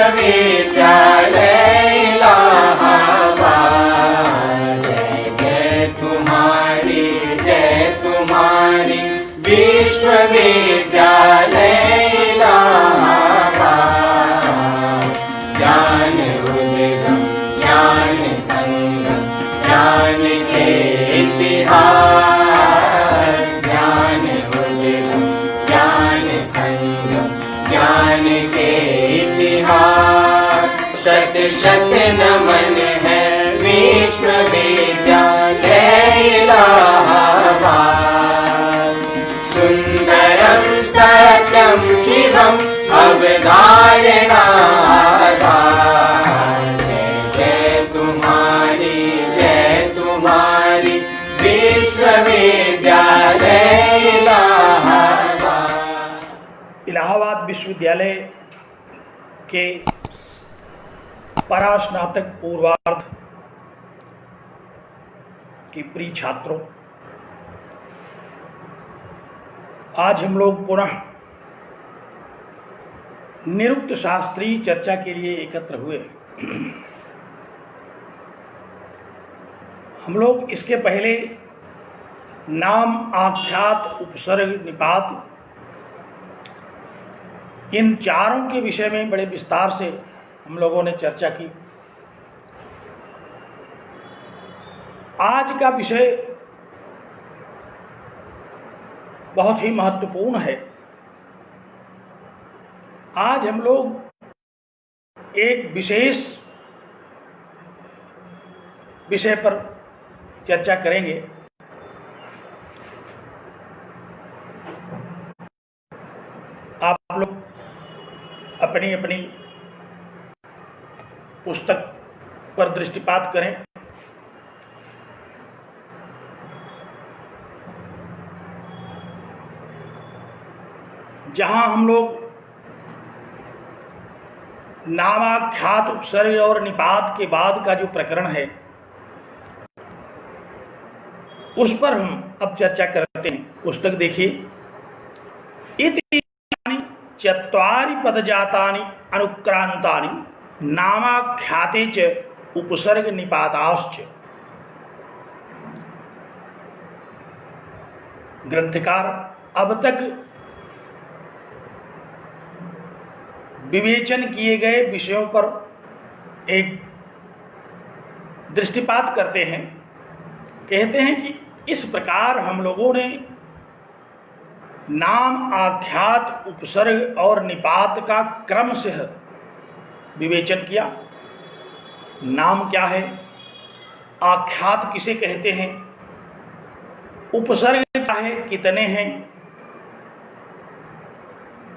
विश्वविद्यालय इलाहाबाद। जय तुम्हारी विश्वविद्यालय इलाहाबाद। ज्ञान उद्गम ज्ञान संगम ज्ञान के इतिहास। ज्ञान उद्गम ज्ञान संगम ज्ञान के इतिहास। शत शत नमन है विश्वविद्यालय इलाहाबाद। सुंदरम सत्यम शिवम अवधारणाधार। जय तुम्हारी विश्वविद्यालय इलाहाबाद। इलाहाबाद विश्वविद्यालय के परास्नातक पूर्वार्ध की प्रिय छात्रों, आज हम लोग पुनः निरुक्त शास्त्रीय चर्चा के लिए एकत्र हुए। हम लोग इसके पहले नाम, आख्यात, उपसर्ग, निपात इन चारों के विषय में बड़े विस्तार से हम लोगों ने चर्चा की। आज का विषय बहुत ही महत्वपूर्ण है। आज हम लोग एक विशेष विषय पर चर्चा करेंगे। आप लोग अपनी अपनी पुस्तक पर दृष्टिपात करें। जहां हम लोग नामाख्यात, उपसर्ग और निपात के बाद का जो प्रकरण है उस पर हम अब चर्चा करते हैं। पुस्तक देखिए। इति चत्वारि पदजातानि अनुक्रांतानि नामाख्याते च उपसर्ग निपाताश्च। ग्रंथकार अब तक विवेचन किए गए विषयों पर एक दृष्टिपात करते हैं। कहते हैं कि इस प्रकार हम लोगों ने नाम, आख्यात, उपसर्ग और निपात का क्रम से विवेचन किया। नाम क्या है, आख्यात किसे कहते हैं, उपसर्ग क्या है, कितने हैं,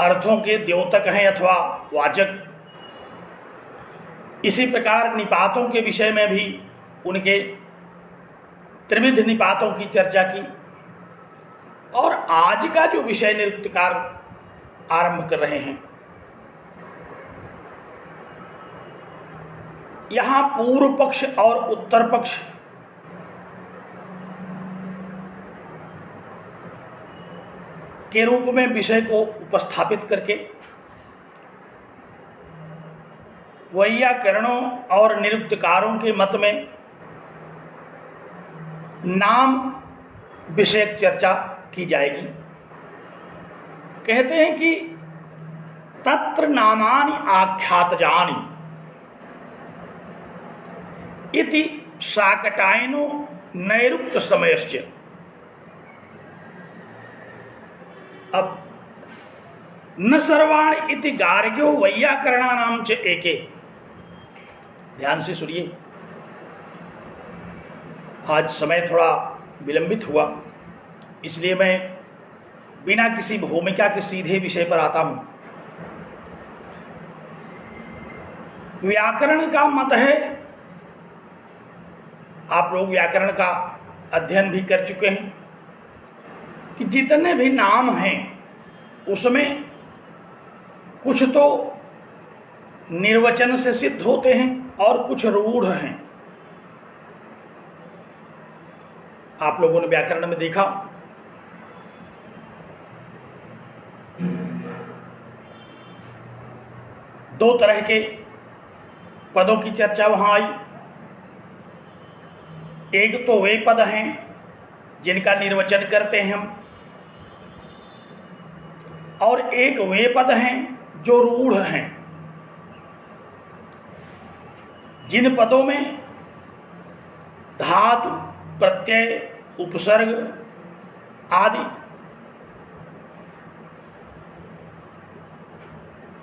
अर्थों के द्योतक हैं अथवा वाचक। इसी प्रकार निपातों के विषय में भी उनके त्रिविध निपातों की चर्चा की। और आज का जो विषय निरुक्तकार आरंभ कर रहे हैं, यहां पूर्व पक्ष और उत्तर पक्ष के रूप में विषय को उपस्थापित करके वैयाकरणों और निरुक्तकारों के मत में नाम विषयक चर्चा की जाएगी। कहते हैं कि तत्र नामानि आख्यातजानि इति शाकटायनो नैरुक्त समयश्च। अब न सर्वाणि इति गार्ग्यो वैयाकरणानां च एके। ध्यान से सुनिए। आज समय थोड़ा विलंबित हुआ, इसलिए मैं बिना किसी भूमिका के सीधे विषय पर आता हूं। व्याकरण का मत है, आप लोग व्याकरण का अध्ययन भी कर चुके हैं, कि जितने भी नाम हैं उसमें कुछ तो निर्वचन से सिद्ध होते हैं और कुछ रूढ़ हैं। आप लोगों ने व्याकरण में देखा दो तरह के पदों की चर्चा वहां आई। एक तो वे पद हैं जिनका निर्वचन करते हैं हम, और एक वे पद हैं जो रूढ़ हैं, जिन पदों में धातु, प्रत्यय, उपसर्ग आदि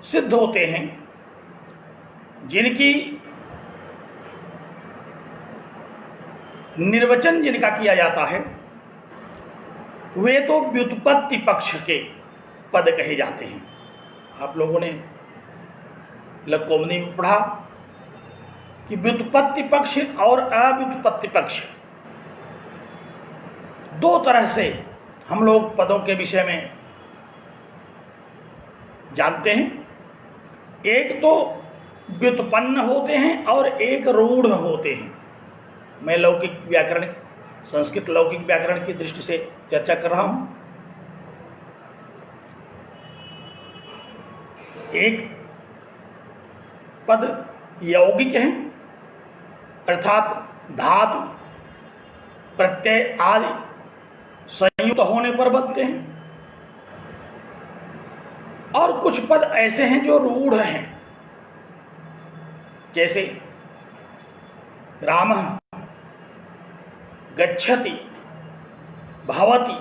सिद्ध होते हैं, जिनकी निर्वचन जिनका किया जाता है, वे तो व्युत्पत्ति पक्ष के पद कहे जाते हैं। आप लोगों ने लघुकौमुदी में पढ़ा कि व्युत्पत्ति पक्ष और अव्युत्पत्ति पक्ष दो तरह से हम लोग पदों के विषय में जानते हैं। एक तो व्युत्पन्न होते हैं और एक रूढ़ होते हैं। मैं लौकिक व्याकरण, संस्कृत लौकिक व्याकरण की दृष्टि से चर्चा कर रहा हूं। एक पद यौगिक हैं, अर्थात धातु, प्रत्यय आदि संयुक्त होने पर बनते हैं, और कुछ पद ऐसे हैं जो रूढ़ हैं, जैसे रामः, गच्छति, भवति।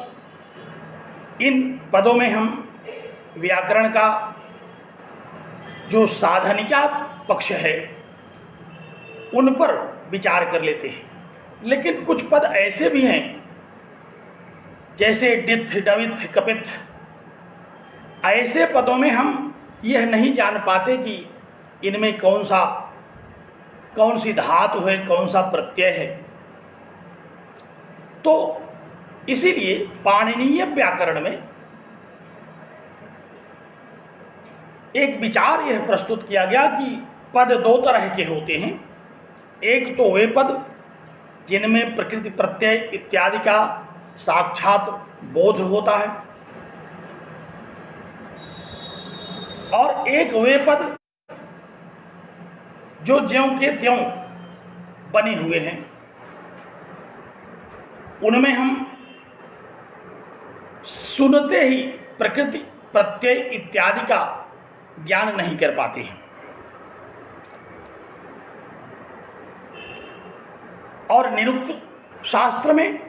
इन पदों में हम व्याकरण का जो साधनिका पक्ष है उन पर विचार कर लेते हैं। लेकिन कुछ पद ऐसे भी हैं जैसे डिथ, डविथ, कपिथ। ऐसे पदों में हम यह नहीं जान पाते कि इनमें कौन सी धातु है, कौन सा प्रत्यय है। तो इसीलिए पाणिनीय व्याकरण में एक विचार यह प्रस्तुत किया गया कि पद दो तरह के होते हैं। एक तो वे पद जिनमें प्रकृति, प्रत्यय इत्यादि का साक्षात बोध होता है, और एक वे पद जो ज्यों के त्यों बने हुए हैं, उनमें हम सुनते ही प्रकृति, प्रत्यय इत्यादि का ज्ञान नहीं कर पाते हैं। और निरुक्त शास्त्र में,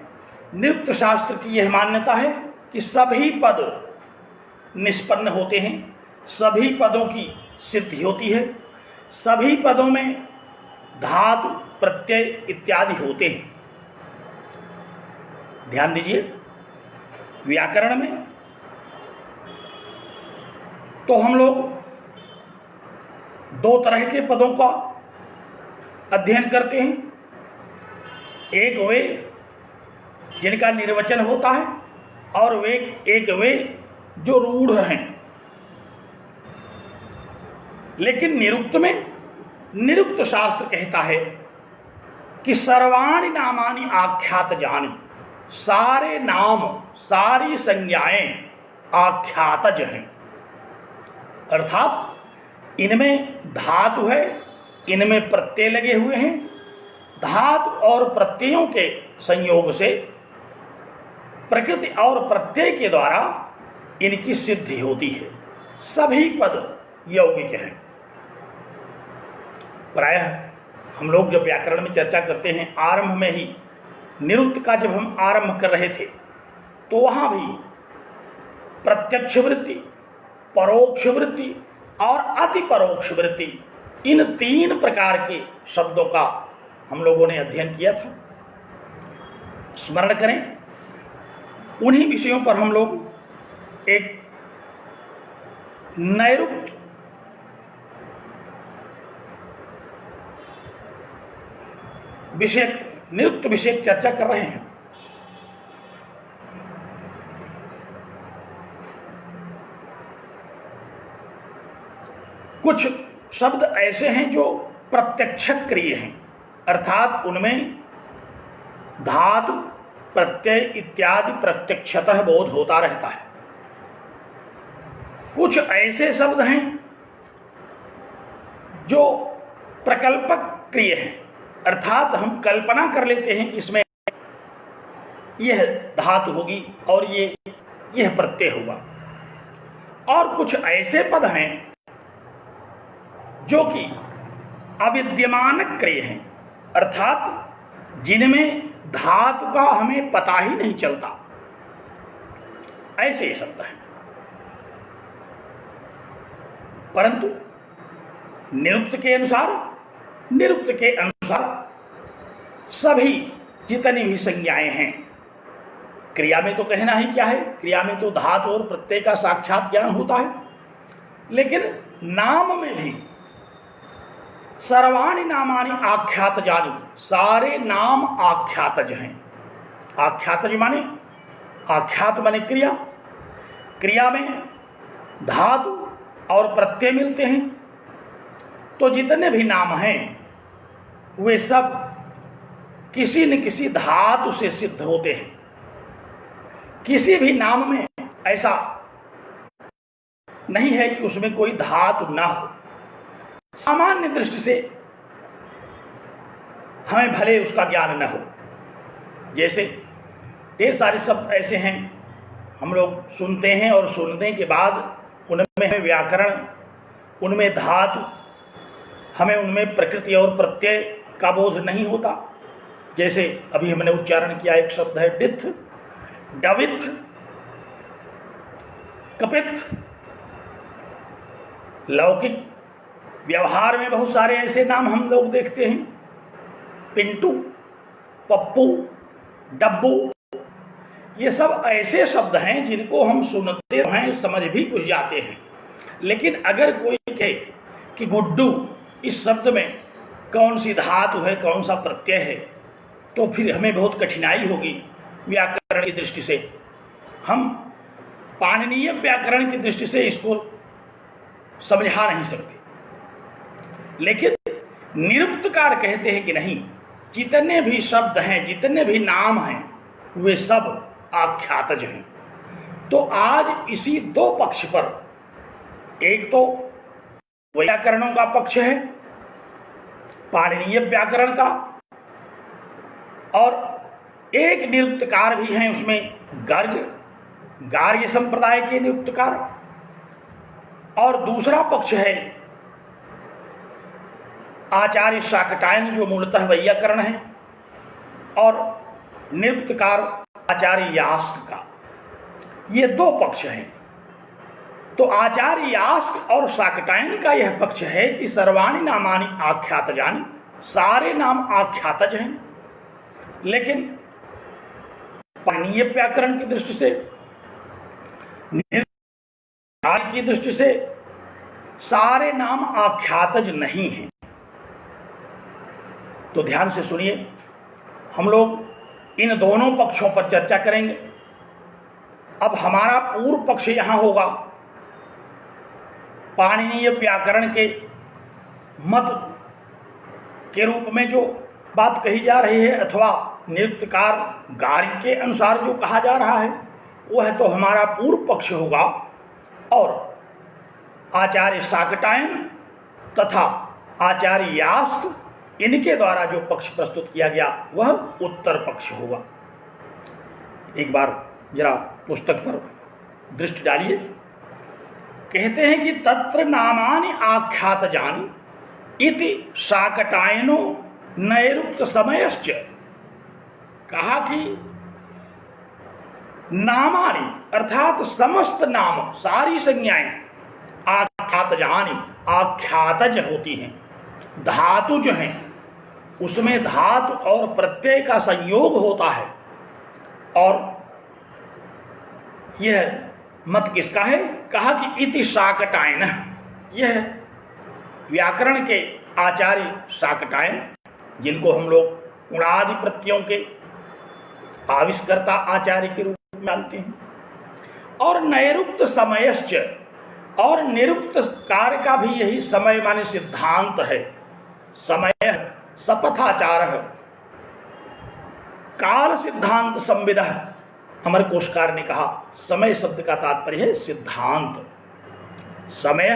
निरुक्त शास्त्र की यह मान्यता है कि सभी पद निष्पन्न होते हैं, सभी पदों की सिद्धि होती है, सभी पदों में धातु, प्रत्यय इत्यादि होते हैं। ध्यान दीजिए, व्याकरण में तो हम लोग दो तरह के पदों का अध्ययन करते हैं। एक वे जिनका निर्वचन होता है, और एक वे जो रूढ़ हैं। लेकिन निरुक्त में, निरुक्त शास्त्र कहता है कि सर्वाणि नामानि आख्यात जानि, सारे नाम, सारी संज्ञाएं आख्यातज हैं। अर्थात इनमें धातु है, इनमें प्रत्यय लगे हुए हैं। धातु और प्रत्ययों के संयोग से प्रकृति और प्रत्यय के द्वारा इनकी सिद्धि होती है। सभी पद यौगिक हैं। प्रायः हम लोग जब व्याकरण में चर्चा करते हैं, आरंभ में ही निरुक्त का जब हम आरंभ कर रहे थे, तो वहां भी प्रत्यक्ष वृत्ति, परोक्ष वृत्ति और अति परोक्ष वृत्ति, इन तीन प्रकार के शब्दों का हम लोगों ने अध्ययन किया था। स्मरण करें, उन्हीं विषयों पर हम लोग एक नैरुक्त विषय, निरुक्त विषय चर्चा कर रहे हैं। कुछ शब्द ऐसे हैं जो प्रत्यक्ष क्रिय हैं, अर्थात उनमें धातु, प्रत्यय इत्यादि प्रत्यक्षतः बोध होता रहता है। कुछ ऐसे शब्द हैं जो प्रकल्पक क्रिय हैं, अर्थात हम कल्पना कर लेते हैं कि इसमें यह धातु होगी और यह प्रत्यय होगा। और कुछ ऐसे पद हैं जो कि अविद्यमान क्रिय हैं, अर्थात जिनमें धातु का हमें पता ही नहीं चलता, ऐसे शब्द हैं। परंतु निरुक्त के अनुसार सभी जितनी भी संज्ञाएं हैं, क्रिया में तो कहना ही क्या है, क्रिया में तो धातु और प्रत्यय का साक्षात ज्ञान होता है, लेकिन नाम में भी सर्वाणि नामानि आख्यातजानि, सारे नाम आख्यातज हैं। आख्यातज माने, आख्यात माने क्रिया, क्रिया में धातु और प्रत्यय मिलते हैं। तो जितने भी नाम हैं वे सब किसी न किसी धातु से सिद्ध होते हैं। किसी भी नाम में ऐसा नहीं है कि उसमें कोई धातु ना हो। सामान्य दृष्टि से हमें भले उसका ज्ञान न हो, जैसे ढेर सारे शब्द ऐसे हैं हम लोग सुनते हैं और सुनने के बाद उनमें हमें व्याकरण, उनमें धातु, हमें उनमें प्रकृति और प्रत्यय का बोध नहीं होता। जैसे अभी हमने उच्चारण किया एक शब्द है डिथ, डविथ, कपित। लौकिक व्यवहार में बहुत सारे ऐसे नाम हम लोग देखते हैं, पिंटू, पप्पू, डब्बू। ये सब ऐसे शब्द हैं जिनको हम सुनते हैं, समझ भी कुछ जाते हैं, लेकिन अगर कोई कहे कि गुड्डू, इस शब्द में कौन सी धातु है, कौन सा प्रत्यय है, तो फिर हमें बहुत कठिनाई होगी व्याकरण की दृष्टि से। हम पाणिनीय व्याकरण की दृष्टि से इसको समझा नहीं सकते। लेकिन निरुक्तकार कहते हैं कि नहीं, जितने भी शब्द हैं, जितने भी नाम हैं, वे सब आख्यातज हैं। तो आज इसी दो पक्ष पर, एक तो व्याकरणों का पक्ष है, पाणिनीय व्याकरण का, और एक निरुक्तकार भी हैं, उसमें गर्ग, गार्ग्य संप्रदाय के निरुक्तकार, और दूसरा पक्ष है आचार्य शाकटायन जो मूलतः वैयाकरण है, और निरुक्तकार आचार्य यास्क का। ये दो पक्ष हैं। तो आचार्य यास्क और शाकटायन का यह पक्ष है कि सर्वाणि नामानि आख्यातजानि, सारे नाम आख्यातज हैं। लेकिन पाणिनीय व्याकरण की दृष्टि से, की दृष्टि से सारे नाम आख्यातज नहीं हैं। तो ध्यान से सुनिए, हम लोग इन दोनों पक्षों पर चर्चा करेंगे। अब हमारा पूर्व पक्ष यहां होगा पाणिनीय व्याकरण के मत के रूप में जो बात कही जा रही है, अथवा निरुक्तकार गार्ग्य के अनुसार जो कहा जा रहा है, वह तो हमारा पूर्व पक्ष होगा। और आचार्य शाकटायन तथा आचार्य यास्क, इनके द्वारा जो पक्ष प्रस्तुत किया गया वह उत्तर पक्ष होगा। एक बार जरा पुस्तक पर दृष्टि डालिए। कहते हैं कि तत्र नामानि आख्यातजानि इति शाकटायनो नैरुक्त समयश्च। कहा कि नामानि अर्थात समस्त नाम, सारी संज्ञाएं आख्यातजानि, आख्यातज होती हैं। धातु जो हैं उसमें धातु और प्रत्यय का संयोग होता है। और यह मत किसका है? कहा कि इति शाकटायन, यह व्याकरण के आचार्य शाकटायन, जिनको हम लोग उणादि प्रत्ययों के आविष्कर्ता आचार्य के रूप में जानते हैं। और नैरुक्त समयश्च, और निरुक्त कार्य का भी यही समय माने सिद्धांत है। समय सपथाचार, काल सिद्धांत संविद। अमर कोशकार ने कहा समय शब्द का तात्पर्य है सिद्धांत। समय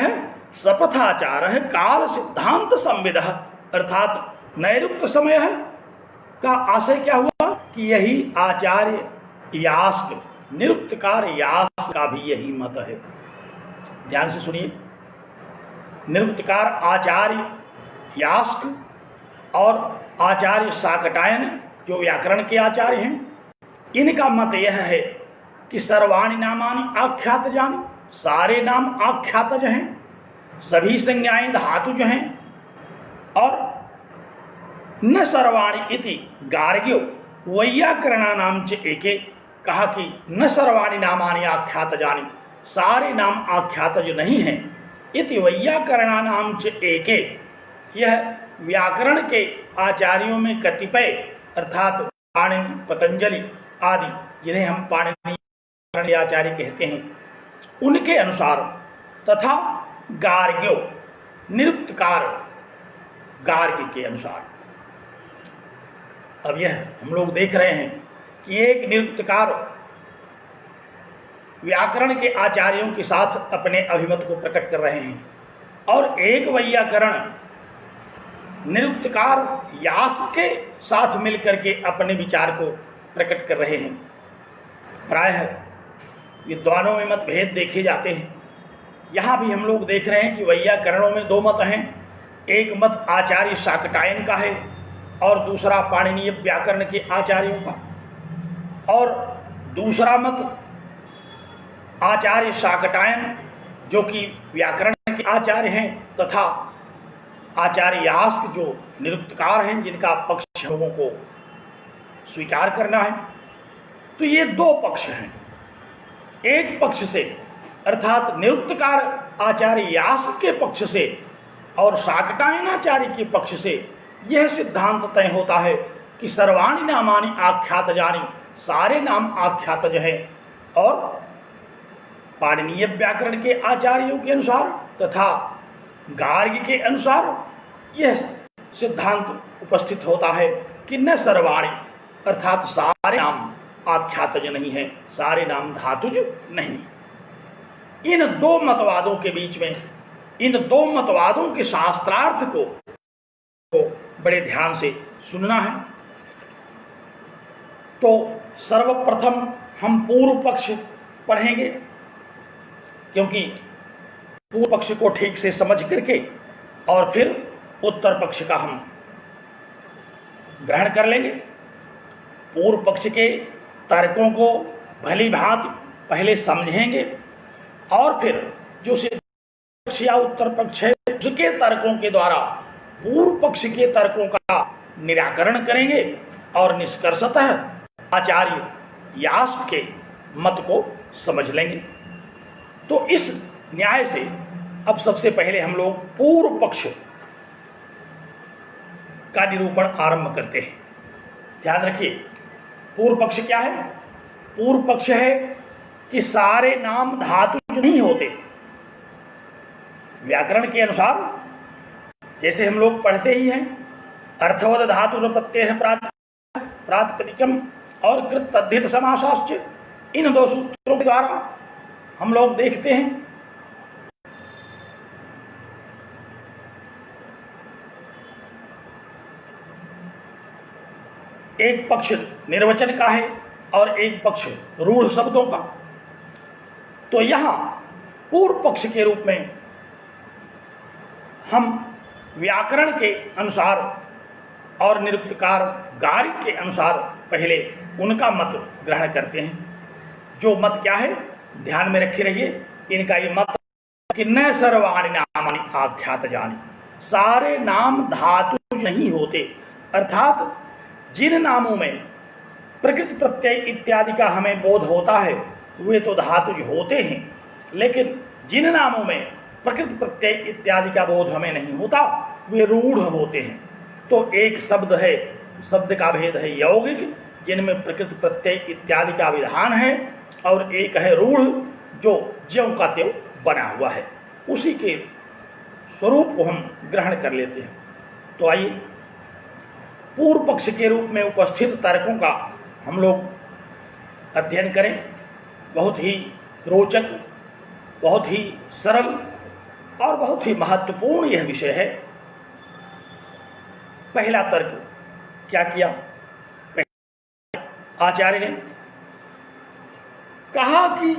सपथाचार है काल सिद्धांत संविद, अर्थात नैरुक्त समय है का आशय क्या हुआ कि यही आचार्य यास्क, निरुक्तकार यास्क का भी यही मत है। ध्यान से सुनिए, निरुक्तकार आचार्य यास्क और आचार्य शाकटायन जो व्याकरण के आचार्य हैं, इनका मत यह है कि सर्वाणि नामानि आख्यात जानी, सारे नाम आख्यातज हैं, सभी संज्ञाएं धातुज हैं, और न सर्वाणि इति गार्ग्यो वैयाकरणा नाम च एके, कहा कि न सर्वाणि नामानि आख्यात जानी, सारे नाम आख्यातज नहीं हैं, इति वैयाकरणा नाम च एके, यह व्याकरण के आचार्यों में कतिपय अर्थात पाणिनि, पतंजलि आदि जिन्हें हम पाणिनि आचार्य कहते हैं, उनके अनुसार, तथा गार्ग्यो निरुक्तकार गार्ग्य के अनुसार। अब यह हम लोग देख रहे हैं कि एक निरुक्तकार व्याकरण के आचार्यों के साथ अपने अभिमत को प्रकट कर रहे हैं और एक वैयाकरण निरुक्तकार यास के साथ मिलकर के अपने विचार को प्रकट कर रहे हैं। प्रायः विद्वानों में मतभेद देखे जाते हैं। यहाँ भी हम लोग देख रहे हैं कि वैयाकरणों में दो मत हैं, एक मत आचार्य शाकटायन का है और दूसरा पाणिनीय व्याकरण के आचार्यों का, और दूसरा मत आचार्य शाकटायन जो कि व्याकरण के आचार्य हैं तथा आचार्य यास्क जो निरुक्तकार हैं जिनका पक्ष लोगों को स्वीकार करना है। तो ये दो पक्ष हैं। एक पक्ष से अर्थात निरुक्तकार आचार्य यास्क के पक्ष से और शाकटायन आचार्य के पक्ष से यह सिद्धांत तय होता है कि सर्वाणि नामानि आख्यात जानी, सारे नाम आख्यातज हैं, और पाणिनीय व्याकरण के आचार्यों के अनुसार तथा गार्ग्य के अनुसार यह सिद्धांत उपस्थित होता है कि न सर्वाणि अर्थात सारे नाम आख्यातज नहीं है, सारे नाम धातुज नहीं। इन दो मतवादों के बीच में, इन दो मतवादों के शास्त्रार्थ को बड़े ध्यान से सुनना है। तो सर्वप्रथम हम पूर्व पक्ष पढ़ेंगे, क्योंकि पूर्व पक्ष को ठीक से समझ करके और फिर उत्तर पक्ष का हम ग्रहण कर लेंगे। पूर्व पक्ष के तर्कों को भली भांति पहले समझेंगे और फिर जो सिद्ध पक्ष या उत्तर पक्ष है उसके तर्कों के द्वारा पूर्व पक्ष के तर्कों का निराकरण करेंगे और निष्कर्षतः आचार्य यास्क के मत को समझ लेंगे। तो इस न्याय से अब सबसे पहले हम लोग पूर्व पक्ष का निरूपण आरंभ करते हैं। ध्यान रखिए, पूर्व पक्ष क्या है? पूर्व पक्ष है कि सारे नाम धातु नहीं होते। व्याकरण के अनुसार जैसे हम लोग पढ़ते ही हैं, अर्थवद धातु प्रत्यय प्रातिपदिकम और कृत तद्धित समासाश्च, इन दो सूत्रों के द्वारा हम लोग देखते हैं एक पक्ष निर्वचन का है और एक पक्ष रूढ़ शब्दों का। तो यहाँ पूर्व पक्ष के रूप में हम व्याकरण के अनुसार और निरुक्तकार गार्ग्य के अनुसार पहले उनका मत ग्रहण करते हैं। जो मत क्या है ध्यान में रखे रहिए, इनका ये मत कि न सर्वाणि नामानि आख्यात जानी, सारे नाम धातु नहीं होते, अर्थात जिन नामों में प्रकृति प्रत्यय इत्यादि का हमें बोध होता है वे तो धातुज होते हैं, लेकिन जिन नामों में प्रकृति प्रत्यय इत्यादि का बोध हमें नहीं होता वे रूढ़ होते हैं। तो एक शब्द है, शब्द का भेद है यौगिक, जिनमें प्रकृति प्रत्यय इत्यादि का विधान है, और एक है रूढ़ जो ज्यों का त्यों बना हुआ है। उसी के स्वरूप को हम ग्रहण कर लेते हैं। तो आइए पूर्व पक्ष के रूप में उपस्थित तर्कों का हम लोग अध्ययन करें। बहुत ही रोचक, बहुत ही सरल और बहुत ही महत्वपूर्ण यह विषय है। पहला तर्क क्या किया आचार्य ने? कहा कि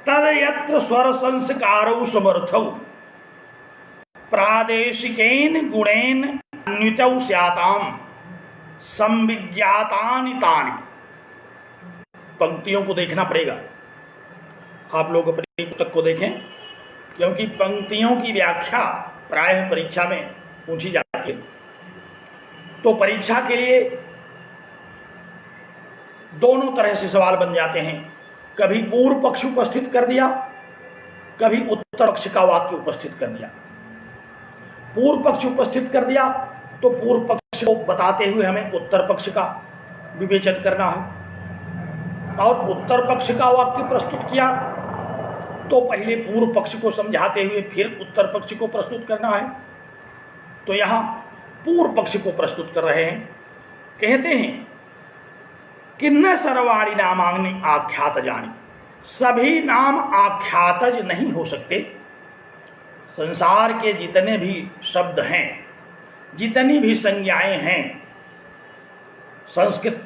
तद यत्र स्वर संस्कारौ समर्थौ प्रादेशिकेन गुणेन अन्वितौ स्याताम संविज्ञातानि तानि। पंक्तियों को देखना पड़ेगा, आप लोग अपनी पुस्तक को देखें, क्योंकि पंक्तियों की व्याख्या प्रायः परीक्षा में पूछी जाती है। तो परीक्षा के लिए दोनों तरह से सवाल बन जाते हैं। कभी पूर्व पक्ष उपस्थित कर दिया, कभी उत्तर पक्ष का वाक्य उपस्थित कर दिया। पूर्व पक्ष उपस्थित कर दिया तो पूर्व पक्ष को बताते हुए हमें उत्तर पक्ष का विवेचन करना है, और उत्तर पक्ष का वाक्य प्रस्तुत किया तो पहले पूर्व पक्ष को समझाते हुए फिर उत्तर पक्ष को प्रस्तुत करना है। तो यहाँ पूर्व पक्ष को प्रस्तुत कर रहे हैं। कहते हैं कि न सर्वाणि नामानि आख्यातजानि, सभी नाम आख्यातज नहीं हो सकते। संसार के जितने भी शब्द हैं, जितनी भी संज्ञाएं हैं, संस्कृत,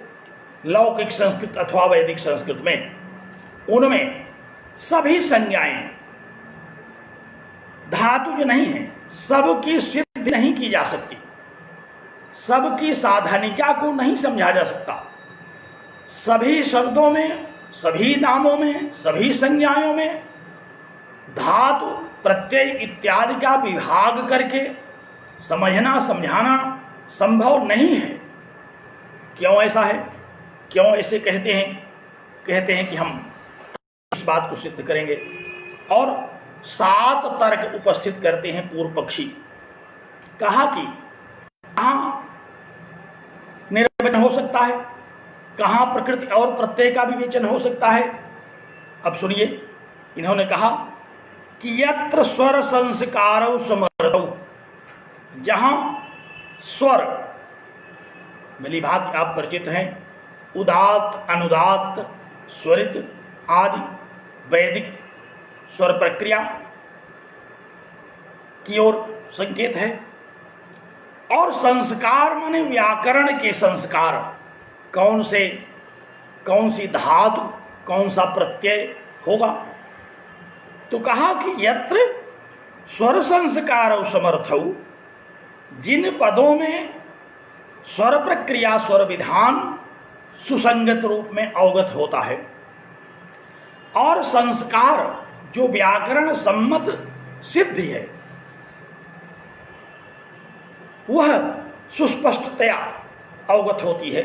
लौकिक संस्कृत अथवा वैदिक संस्कृत में, उनमें सभी संज्ञाएं धातुज नहीं है। सबकी सिद्धि नहीं की जा सकती, सबकी साधनिका को नहीं समझा जा सकता। सभी शब्दों में, सभी नामों में, सभी संज्ञाओं में धातु, प्रत्यय इत्यादि का विभाग करके समझना, समझाना संभव नहीं है। क्यों ऐसा है? क्यों ऐसे कहते हैं? कहते हैं कि हम इस बात को सिद्ध करेंगे, और 7 तर्क उपस्थित करते हैं पूर्व पक्षी। कहा कि कहां निर्वचन हो सकता है, कहां प्रकृति और प्रत्यय का विवेचन हो सकता है। अब सुनिए, इन्होंने कहा कि यत्र स्वर संस्कारौ समर्थौ, जहां स्वर मिली भांति आप परिचित हैं, उदात्त, अनुदात्त, स्वरित आदि वैदिक स्वर प्रक्रिया की ओर संकेत है। और संस्कार माने व्याकरण के संस्कार, कौन से, कौन सी धातु, कौन सा प्रत्यय होगा। तो कहा कि यत्र स्वर संस्कार समर्थौ, जिन पदों में स्वर प्रक्रिया, स्वर विधान सुसंगत रूप में अवगत होता है, और संस्कार जो व्याकरण सम्मत सिद्धि है, वह सुस्पष्टतया अवगत होती है।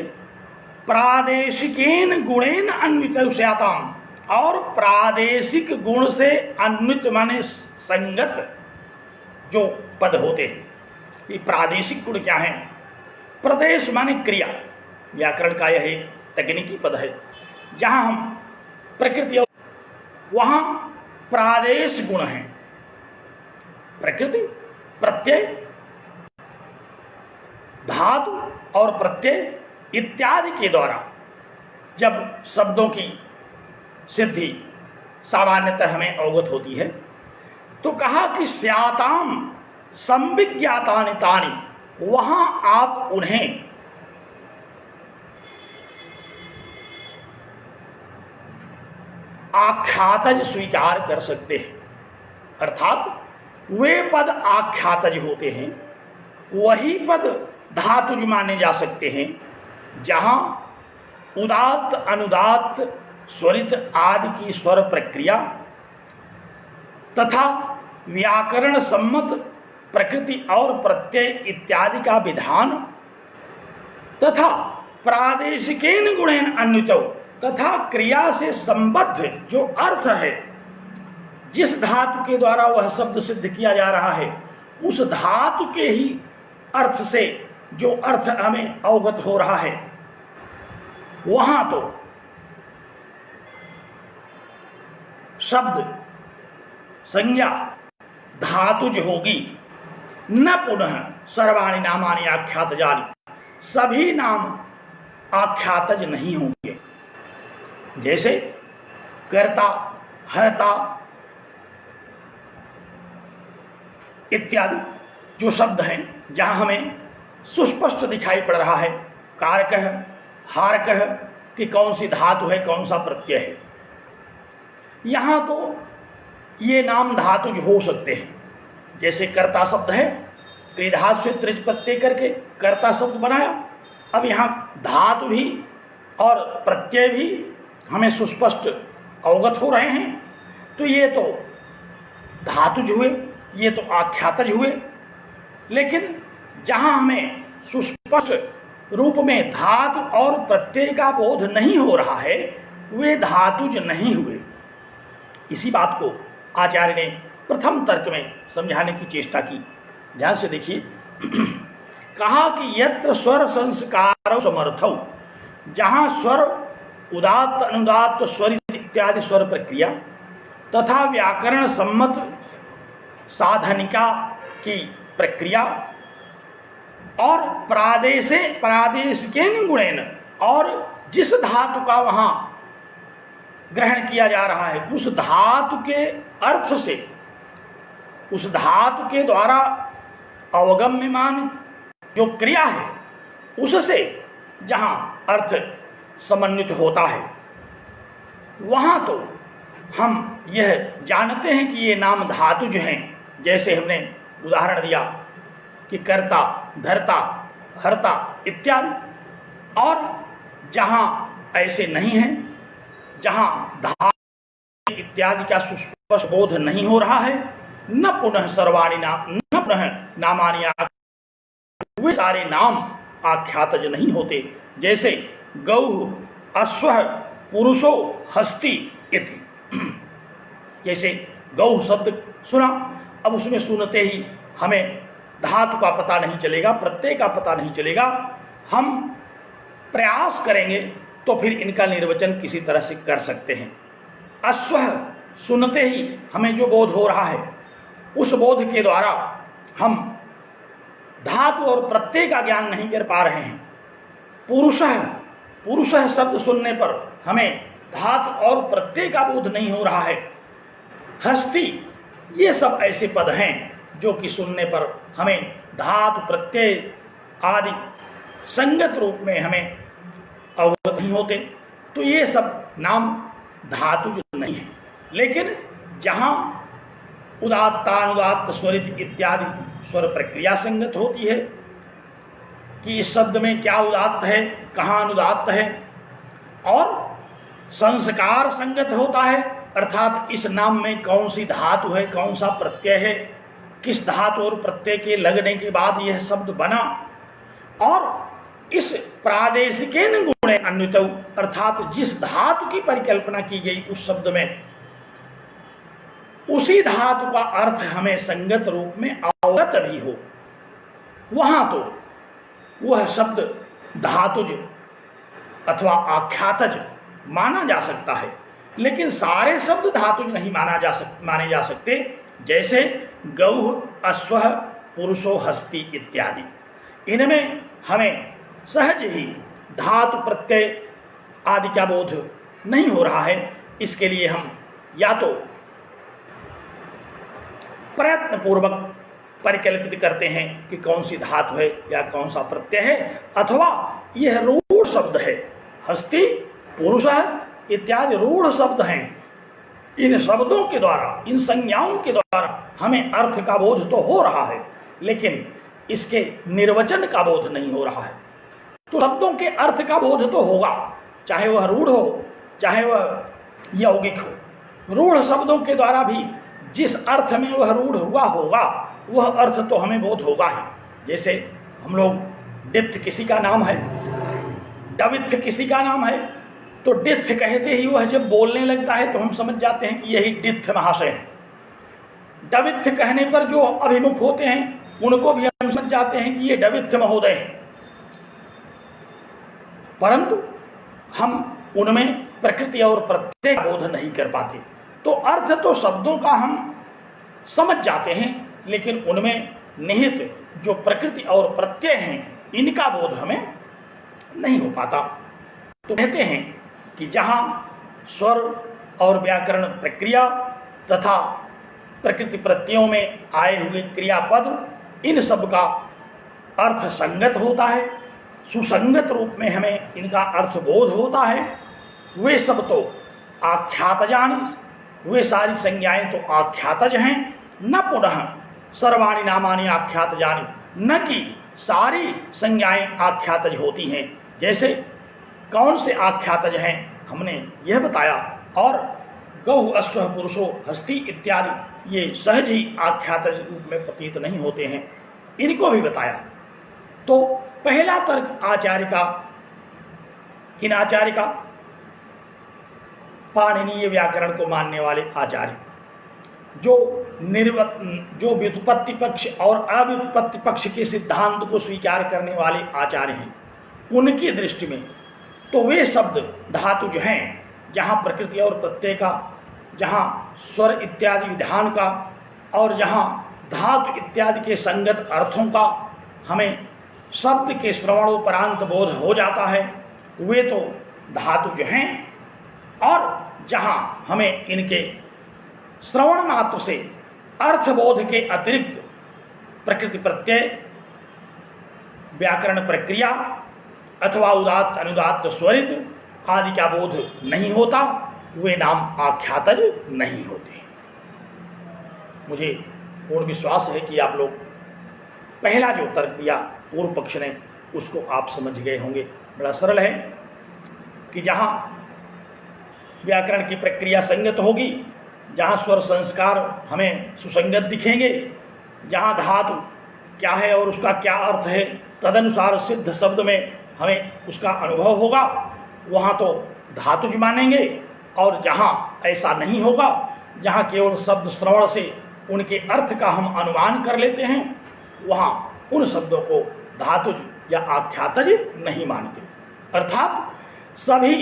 प्रादेशिकेन गुणेन अन्वित स्याताम, और प्रादेशिक गुण से अन्वित माने संगत जो पद होते हैं। ये प्रादेशिक गुण क्या है? प्रदेश माने क्रिया, व्याकरण का यह एक तकनीकी पद है। जहां हम प्रकृति, वहां प्रादेश गुण है। प्रकृति, प्रत्यय, धातु और प्रत्यय इत्यादि के द्वारा जब शब्दों की सिद्धि सामान्यतः हमें अवगत होती है, तो कहा कि स्याताम संविज्ञातानि तानि, वहां आप उन्हें आख्यातज स्वीकार कर सकते हैं। अर्थात वे पद आख्यातज होते हैं, वही पद धातुज माने जा सकते हैं, जहां उदात्त, अनुदात्त, स्वरित आदि की स्वर प्रक्रिया तथा व्याकरण सम्मत प्रकृति और प्रत्यय इत्यादि का विधान तथा प्रादेशिकेन गुणेन अन्वितौ, तथा क्रिया से संबद्ध जो अर्थ है, जिस धातु के द्वारा वह शब्द सिद्ध किया जा रहा है, उस धातु के ही अर्थ से जो अर्थ हमें अवगत हो रहा है, वहां तो शब्द संज्ञा धातुज होगी, न पुनः सर्वाणि नामानि आख्यातजानि, सभी नाम आख्यातज नहीं होंगे। जैसे कर्ता, हर्ता, इत्यादि जो शब्द हैं, जहाँ हमें सुस्पष्ट दिखाई पड़ रहा है कारकः हारकः कि कौन सी धातु है, कौन सा प्रत्यय है। यहाँ तो ये नाम धातुज हो सकते हैं। जैसे कर्ता शब्द है, त्रिधातु से त्रिज प्रत्यय करके कर्ता शब्द बनाया। अब यहाँ धातु भी और प्रत्यय भी हमें सुस्पष्ट अवगत हो रहे हैं, तो ये तो धातुज हुए, ये तो आख्यातज हुए। लेकिन जहाँ हमें सुस्पष्ट रूप में धातु और प्रत्यय का बोध नहीं हो रहा है, वे धातुज नहीं हुए। इसी बात को आचार्य ने प्रथम तर्क में समझाने की चेष्टा की। ध्यान से देखिए, कहा कि यत्र स्वर संस्कार समर्थौ, जहाँ स्वर उदात्त अनुदात्त स्वरित इत्यादि स्वर प्रक्रिया तथा व्याकरण सम्मत साधनिका की प्रक्रिया और प्रादेशिकेन गुणेन, और जिस धातु का वहाँ ग्रहण किया जा रहा है उस धातु के अर्थ से, उस धातु के द्वारा अवगम्यमान जो क्रिया है उससे जहाँ अर्थ समन्वित होता है, वहाँ तो हम यह जानते हैं कि ये नाम धातुज हैं। जैसे हमने उदाहरण दिया कि कर्ता, धर्ता, हर्ता इत्यादि। और जहाँ ऐसे नहीं हैं, जहाँ धातु इत्यादि का सुस्पष्ट बोध नहीं हो रहा है, न पुनः सर्वाणि नाम, न पुनः नामानि, वे सारे नाम आख्यातज नहीं होते। जैसे गौः, अश्वः, पुरुषो, हस्ती इति। जैसे गौः शब्द सुना, अब उसमें सुनते ही हमें धातु का पता नहीं चलेगा, प्रत्यय का पता नहीं चलेगा। हम प्रयास करेंगे तो फिर इनका निर्वचन किसी तरह से कर सकते हैं। अश्वः सुनते ही हमें जो बोध हो रहा है, उस बोध के द्वारा हम धातु और प्रत्यय का ज्ञान नहीं कर पा रहे हैं। पुरुषः, पुरुषः शब्द सुनने पर हमें धातु और प्रत्यय का बोध नहीं हो रहा है। हस्ती, ये सब ऐसे पद हैं जो कि सुनने पर हमें धातु प्रत्यय आदि संगत रूप में हमें अवगत नहीं होते। तो ये सब नाम धातु नहीं है। लेकिन जहाँ उदात्तानुदात्त स्वरित इत्यादि स्वर प्रक्रिया संगत होती है कि इस शब्द में क्या उदात्त है, कहाँ अनुदात्त है, और संस्कार संगत होता है, अर्थात इस नाम में कौन सी धातु है, कौन सा प्रत्यय है, किस धातु और प्रत्यय के लगने के बाद यह शब्द बना, और इस प्रादेशिकेन गुणे अन्वितौ, अर्थात जिस धातु की परिकल्पना की गई उस शब्द में उसी धातु का अर्थ हमें संगत रूप में अवगत भी हो, वहां तो वह शब्द धातुज अथवा आख्यातज माना जा सकता है। लेकिन सारे शब्द धातुज नहीं माने जा सकते। जैसे गौः, अश्वः, पुरुषो, हस्ती इत्यादि, इनमें हमें सहज ही धातु प्रत्यय आदि का बोध नहीं हो रहा है। इसके लिए हम या तो प्रयत्न पूर्वक परिकल्पित करते हैं कि कौन सी धातु है या कौन सा प्रत्यय है, अथवा यह रूढ़ शब्द है, हस्ती, पुरुषः इत्यादि रूढ़ शब्द हैं। इन शब्दों के द्वारा, इन संज्ञाओं के द्वारा हमें अर्थ का बोध तो हो रहा है, लेकिन इसके निर्वचन का बोध नहीं हो रहा है। तो शब्दों के अर्थ का बोध तो होगा, चाहे वह रूढ़ हो, चाहे वह यौगिक हो। रूढ़ शब्दों के द्वारा भी जिस अर्थ में वह रूढ़ हुआ होगा, वह अर्थ तो हमें बोध होगा ही। जैसे हम लोग डित्थ किसी का नाम है, डवित्थ किसी का नाम है, तो डित्थ कहते ही वह जब बोलने लगता है तो हम समझ जाते हैं कि यही डित्थ महाशय है। डवित्थ कहने पर जो अभिमुख होते हैं उनको भी हम समझ जाते हैं कि ये डवित्थ महोदय है, परंतु हम उनमें प्रकृति और प्रत्यय का बोध नहीं कर पाते। तो अर्थ तो शब्दों का हम समझ जाते हैं, लेकिन उनमें निहित जो प्रकृति और प्रत्यय हैं, इनका बोध हमें नहीं हो पाता। तो कहते हैं कि जहाँ स्वर और व्याकरण प्रक्रिया तथा प्रकृति प्रत्ययों में आए हुए क्रियापद इन सब का अर्थ संगत होता है, सुसंगत रूप में हमें इनका अर्थ बोध होता है। वे सब तो आख्यातजानी, वे सारी संज्ञाएं तो आख्यातज हैं। न पुनः सर्वाणि नामानि आख्यातजानी, न कि सारी संज्ञाएं आख्यातज होती हैं। जैसे कौन से आख्यातज हैं हमने यह बताया, और गौ अश्व पुरुषो हस्ती इत्यादि ये सहज ही आख्यातज रूप में प्रतीत नहीं होते हैं, इनको भी बताया। तो पहला तर्क आचार्य का, किन आचार्य का? पाणिनीय व्याकरण को मानने वाले आचार्य, जो व्युत्पत्ति पक्ष और अव्युत्पत्ति पक्ष के सिद्धांत को स्वीकार करने वाले आचार्य हैं, उनकी दृष्टि में तो वे शब्द धातु जो हैं, जहाँ प्रकृति और प्रत्यय का, जहाँ स्वर इत्यादि विधान का, और जहाँ धातु इत्यादि के संगत अर्थों का हमें शब्द के श्रवणोपरांत बोध हो जाता है, वे तो धातु जो हैं। और जहाँ हमें इनके श्रवण मात्र से अर्थबोध के अतिरिक्त प्रकृति प्रत्यय, व्याकरण प्रक्रिया अथवा उदात्त अनुदात्त स्वरित आदि का बोध नहीं होता, वे नाम आख्यातज नहीं होते। मुझे पूर्ण विश्वास है कि आप लोग पहला जो तर्क दिया पूर्व पक्ष ने, उसको आप समझ गए होंगे। बड़ा सरल है कि जहाँ व्याकरण की प्रक्रिया संगत होगी, जहाँ स्वर संस्कार हमें सुसंगत दिखेंगे, जहाँ धातु क्या है और उसका क्या अर्थ है तदनुसार सिद्ध शब्द में हमें उसका अनुभव होगा, वहाँ तो धातुज मानेंगे। और जहाँ ऐसा नहीं होगा, जहाँ केवल शब्द श्रवण से उनके अर्थ का हम अनुमान कर लेते हैं, वहाँ उन शब्दों को धातुज या आख्यातज नहीं मानते। अर्थात सभी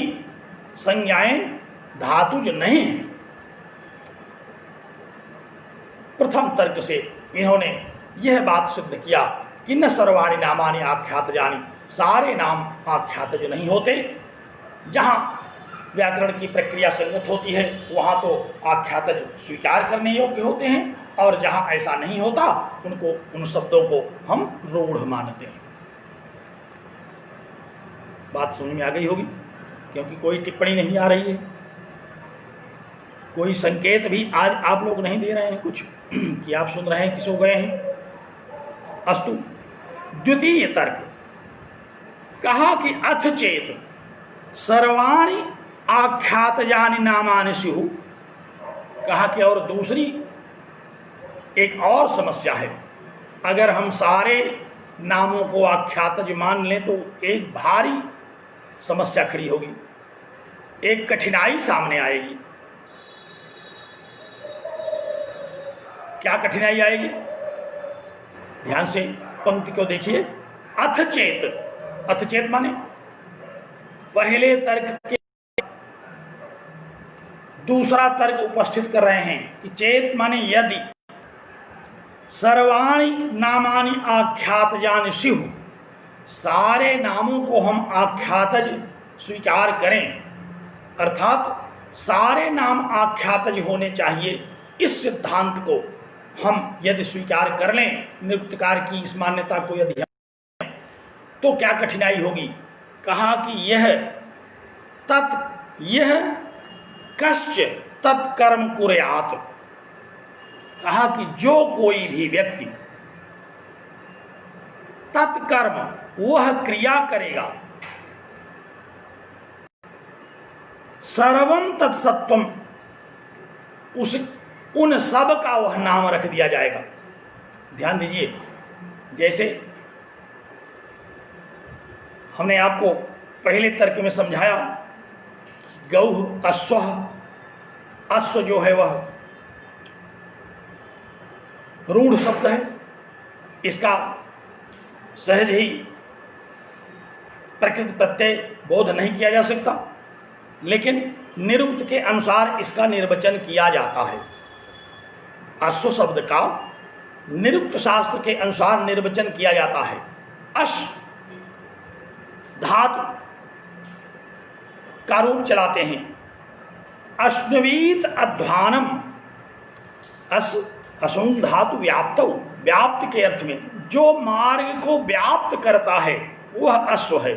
संज्ञाएं धातुज नहीं हैं। प्रथम तर्क से इन्होंने यह बात सिद्ध किया कि न सर्वाणि नामानि आख्यातजानि, सारे नाम आख्यातज नहीं होते। जहाँ व्याकरण की प्रक्रिया संगत होती है, वहाँ तो आख्यातज स्वीकार करने योग्य होते हैं, और जहाँ ऐसा नहीं होता, उनको, उन शब्दों को हम रूढ़ मानते हैं। बात समझ में आ गई होगी, क्योंकि कोई टिप्पणी नहीं आ रही है, कोई संकेत भी आज आप लोग नहीं दे रहे हैं कुछ कि आप सुन रहे हैं कि सो गए हैं। अस्तु, द्वितीय तर्क कहा कि अथ चेत सर्वाणि आख्यातजानि नामानि स्युः। कहा कि और दूसरी एक और समस्या है, अगर हम सारे नामों को आख्यातज मान लें तो एक भारी समस्या खड़ी होगी, एक कठिनाई सामने आएगी। क्या कठिनाई आएगी? ध्यान से पंक्ति को देखिए। अथ चेत, अथ चेत माने पहले तर्क के दूसरा तर्क उपस्थित कर रहे हैं कि चेत माने यदि सर्वाणि नामानि आख्यातजानि स्युः, सारे नामों को हम आख्यातज स्वीकार करें, अर्थात सारे नाम आख्यातज होने चाहिए, इस सिद्धांत को हम यदि स्वीकार कर लें, निरुक्तकार की इस मान्यता को यदि हम, तो क्या कठिनाई होगी? कहा कि यह कश्च तत्कर्म कुर्यात्। कहा कि जो कोई भी व्यक्ति तत्कर्म, वह क्रिया करेगा, सर्वम तत्सत्वम, उस उन सब का वह नाम रख दिया जाएगा। ध्यान दीजिए, जैसे हमने आपको पहले तर्क में समझाया, गौ अश्व, अश्व जो है वह रूढ़ शब्द है, इसका सहज ही प्रकृति प्रत्यय बोध नहीं किया जा सकता, लेकिन निरुक्त के अनुसार इसका निर्वचन किया जाता है। अश्व शब्द का निरुक्त शास्त्र के अनुसार निर्वचन किया जाता है। अश्व धातु का रूप चलाते हैं। अश्ववीत अध्वानम, अस असुंग धातु व्याप्त, व्याप्त के अर्थ में जो मार्ग को व्याप्त करता है वह अश्व है।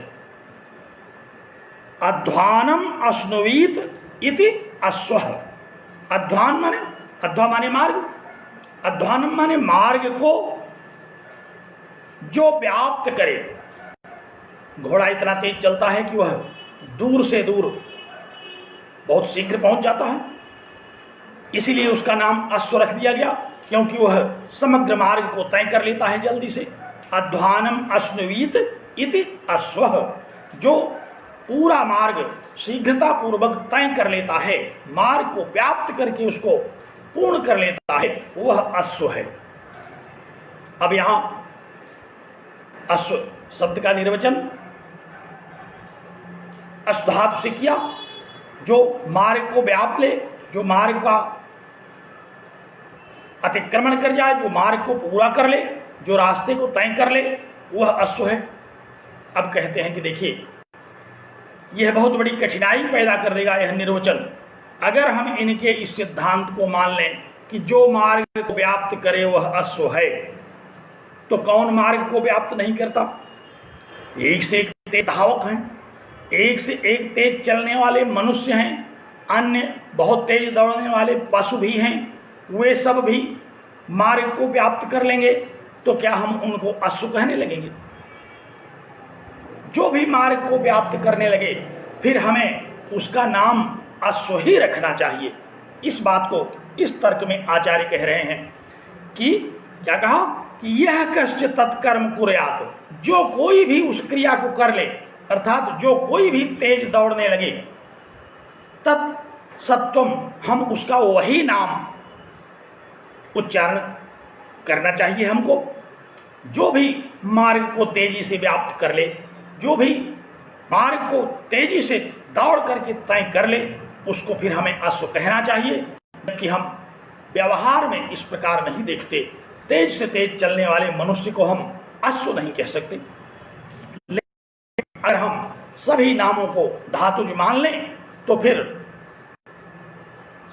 अध्वानम अश्नुवीत इति अश्व। अध्वान माने, अध्वा माने मार्ग, अध्वानम माने मार्ग को जो व्याप्त करे। घोड़ा इतना तेज चलता है कि वह दूर से दूर बहुत शीघ्र पहुंच जाता है, इसीलिए उसका नाम अश्व रख दिया गया, क्योंकि वह समग्र मार्ग को तय कर लेता है जल्दी से। अध्वानम अश्नुवीत इति अश्व, जो पूरा मार्ग शीघ्रता पूर्वक तय कर लेता है, मार्ग को व्याप्त करके उसको पूर्ण कर लेता है, वह अश्व है। अब यहां अश्व शब्द का निर्वचन अश्व धातु से किया, जो मार्ग को व्याप ले, जो मार्ग का अतिक्रमण कर जाए, जो मार्ग को पूरा कर ले, जो रास्ते को तय कर ले, वह अश्व है। अब कहते हैं कि देखिए, यह बहुत बड़ी कठिनाई पैदा कर देगा यह निर्वचन, अगर हम इनके इस सिद्धांत को मान लें कि जो मार्ग को व्याप्त करे वह अश्व है, तो कौन मार्ग को व्याप्त नहीं करता? एक से एक तेज धावक हैं, एक से एक तेज चलने वाले मनुष्य हैं, अन्य बहुत तेज दौड़ने वाले पशु भी हैं, वे सब भी मार्ग को व्याप्त कर लेंगे, तो क्या हम उनको अश्व कहने लगेंगे? जो भी मार्ग को व्याप्त करने लगे, फिर हमें उसका नाम अश्व ही रखना चाहिए। इस बात को इस तर्क में आचार्य कह रहे हैं कि क्या कहा कि यह कश्च तत्कर्म कुर्यात, जो कोई भी उस क्रिया को कर ले, अर्थात जो कोई भी तेज दौड़ने लगे, तत् सत्वम, हम उसका वही नाम उच्चारण करना चाहिए हमको। जो भी मार्ग को तेजी से व्याप्त कर ले, जो भी मार्ग को तेजी से दौड़ करके तय कर ले, उसको फिर हमें अश्व कहना चाहिए। जबकि हम व्यवहार में इस प्रकार नहीं देखते, तेज से तेज चलने वाले मनुष्य को हम अश्व नहीं कह सकते। लेकिन अगर हम सभी नामों को धातुज मान लें, तो फिर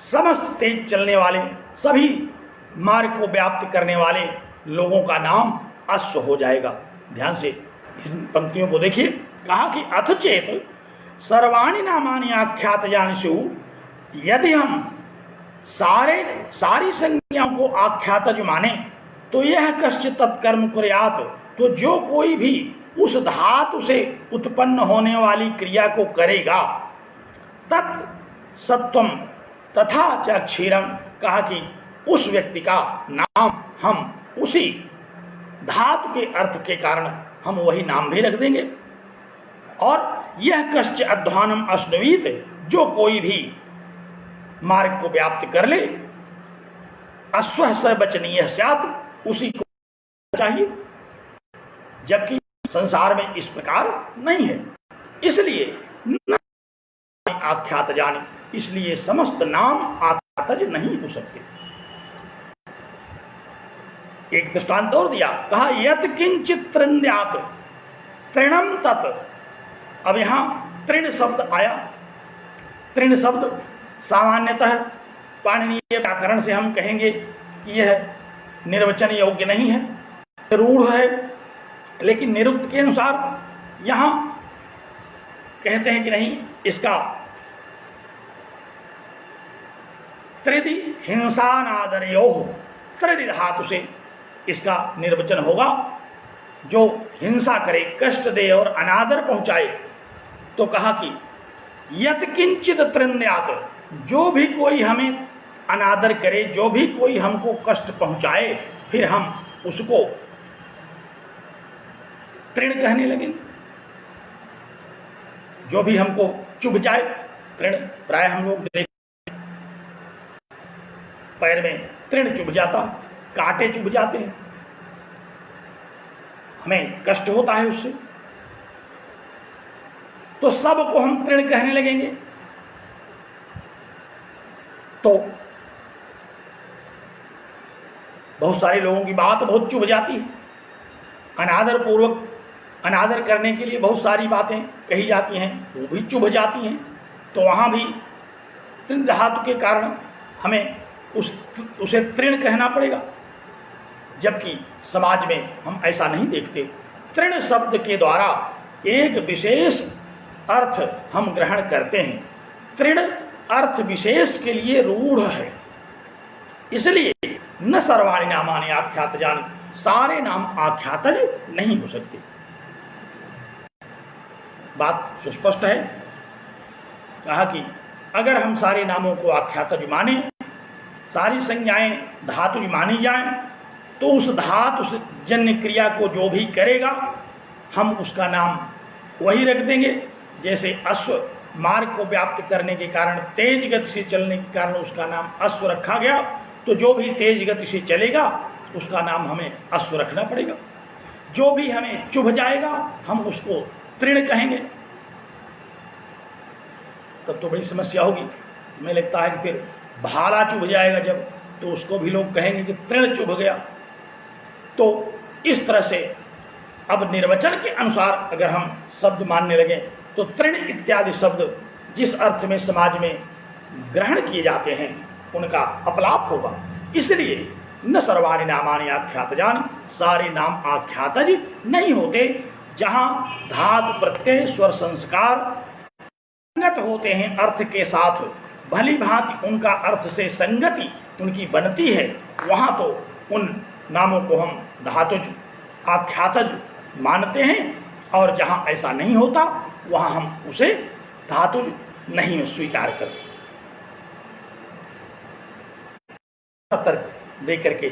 समस्त तेज चलने वाले, सभी मार्ग को व्याप्त करने वाले लोगों का नाम अश्व हो जाएगा। ध्यान से इन पंक्तियों को देखिए। कहा कि अथ चेत सर्वाणि नामानि आख्यातजानिषु, यदि हम सारी संज्ञाओं को आख्यातज माने, तो यह कश्चित् तत्कर्म कुर्यात, तो जो कोई भी उस धातु से उत्पन्न होने वाली क्रिया को करेगा, तत् सत्वम तथा च क्षीरम, कहा कि उस व्यक्ति का नाम हम उसी धातु के अर्थ के कारण हम वही नाम भी रख देंगे। और यह कश्च अध्वानम अश्नवीत, जो कोई भी मार्ग को व्याप्त कर ले, अश्व सर्वचनीय स्यात्, उसी को चाहिए। जबकि संसार में इस प्रकार नहीं है, इसलिए न आख्यात जाने, इसलिए समस्त नाम आख्यातज नहीं हो सकते। एक दृष्टांत और दिया, कहा यत किंचित तृण्यात तृणम तत्। अब यहां तृण शब्द आया। तृण शब्द सामान्यतः पाणिनीय व्याकरण से हम कहेंगे कि यह निर्वचन योग्य नहीं है, रूढ़ है। लेकिन निरुक्त के अनुसार यहां कहते हैं कि नहीं, इसका त्रिदि हिंसानादरयो, त्रिदि धातु से इसका निर्वचन होगा। जो हिंसा करे, कष्ट दे और अनादर पहुंचाए, तो कहा कि यत किंचित तृण्यात, जो भी कोई हमें अनादर करे, जो भी कोई हमको कष्ट पहुंचाए, फिर हम उसको तृण कहने लगे। जो भी हमको चुभ जाए, तृण, प्राय हम लोग देख पैर में तृण चुभ जाता, कांटे चुभ जाते हैं, हमें कष्ट होता है उससे, तो सबको हम तृण कहने लगेंगे। तो बहुत सारे लोगों की बात बहुत चुभ जाती है, अनादर पूर्वक, अनादर करने के लिए बहुत सारी बातें कही जाती हैं, वो भी चुभ जाती हैं। तो वहां भी तृण धातु के कारण हमें उसे तृण कहना पड़ेगा, जबकि समाज में हम ऐसा नहीं देखते। तृण शब्द के द्वारा एक विशेष अर्थ हम ग्रहण करते हैं। तृण अर्थ विशेष के लिए रूढ़ है, इसलिए न सर्वाणि नामानि आख्यातजानि, सारे नाम आख्यातज नहीं हो सकते। बात सुस्पष्ट है। कहा कि अगर हम सारे नामों को आख्यातज माने, सारी संज्ञाएं धातुज मानी जाएं, तो उस धातु जन्य क्रिया को जो भी करेगा हम उसका नाम वही रख देंगे। जैसे अश्व मार्ग को व्याप्त करने के कारण, तेज गति से चलने के कारण उसका नाम अश्व रखा गया, तो जो भी तेज गति से चलेगा उसका नाम हमें अश्व रखना पड़ेगा। जो भी हमें चुभ जाएगा हम उसको तृण कहेंगे। तब तो बड़ी समस्या होगी। हमें लगता है कि फिर भाला चुभ जाएगा जब, तो उसको भी लोग कहेंगे कि तृण चुभ गया। तो इस तरह से अब निर्वचन के अनुसार अगर हम शब्द मानने लगे तो तृण इत्यादि शब्द जिस अर्थ में समाज में ग्रहण किए जाते हैं उनका अपलाप होगा। इसलिए न सर्वाणि नामानि आख्यातजानि, सारे नाम आख्यातज नहीं होते। जहां धातु प्रत्यय स्वर संस्कार संगत होते हैं अर्थ के साथ, भली भांति उनका अर्थ से संगति उनकी बनती है, वहां तो उन नामों को हम धातुज आख्यातज मानते हैं। और जहां ऐसा नहीं होता वहां हम उसे धातुज नहीं स्वीकार करते। तर्क देकर के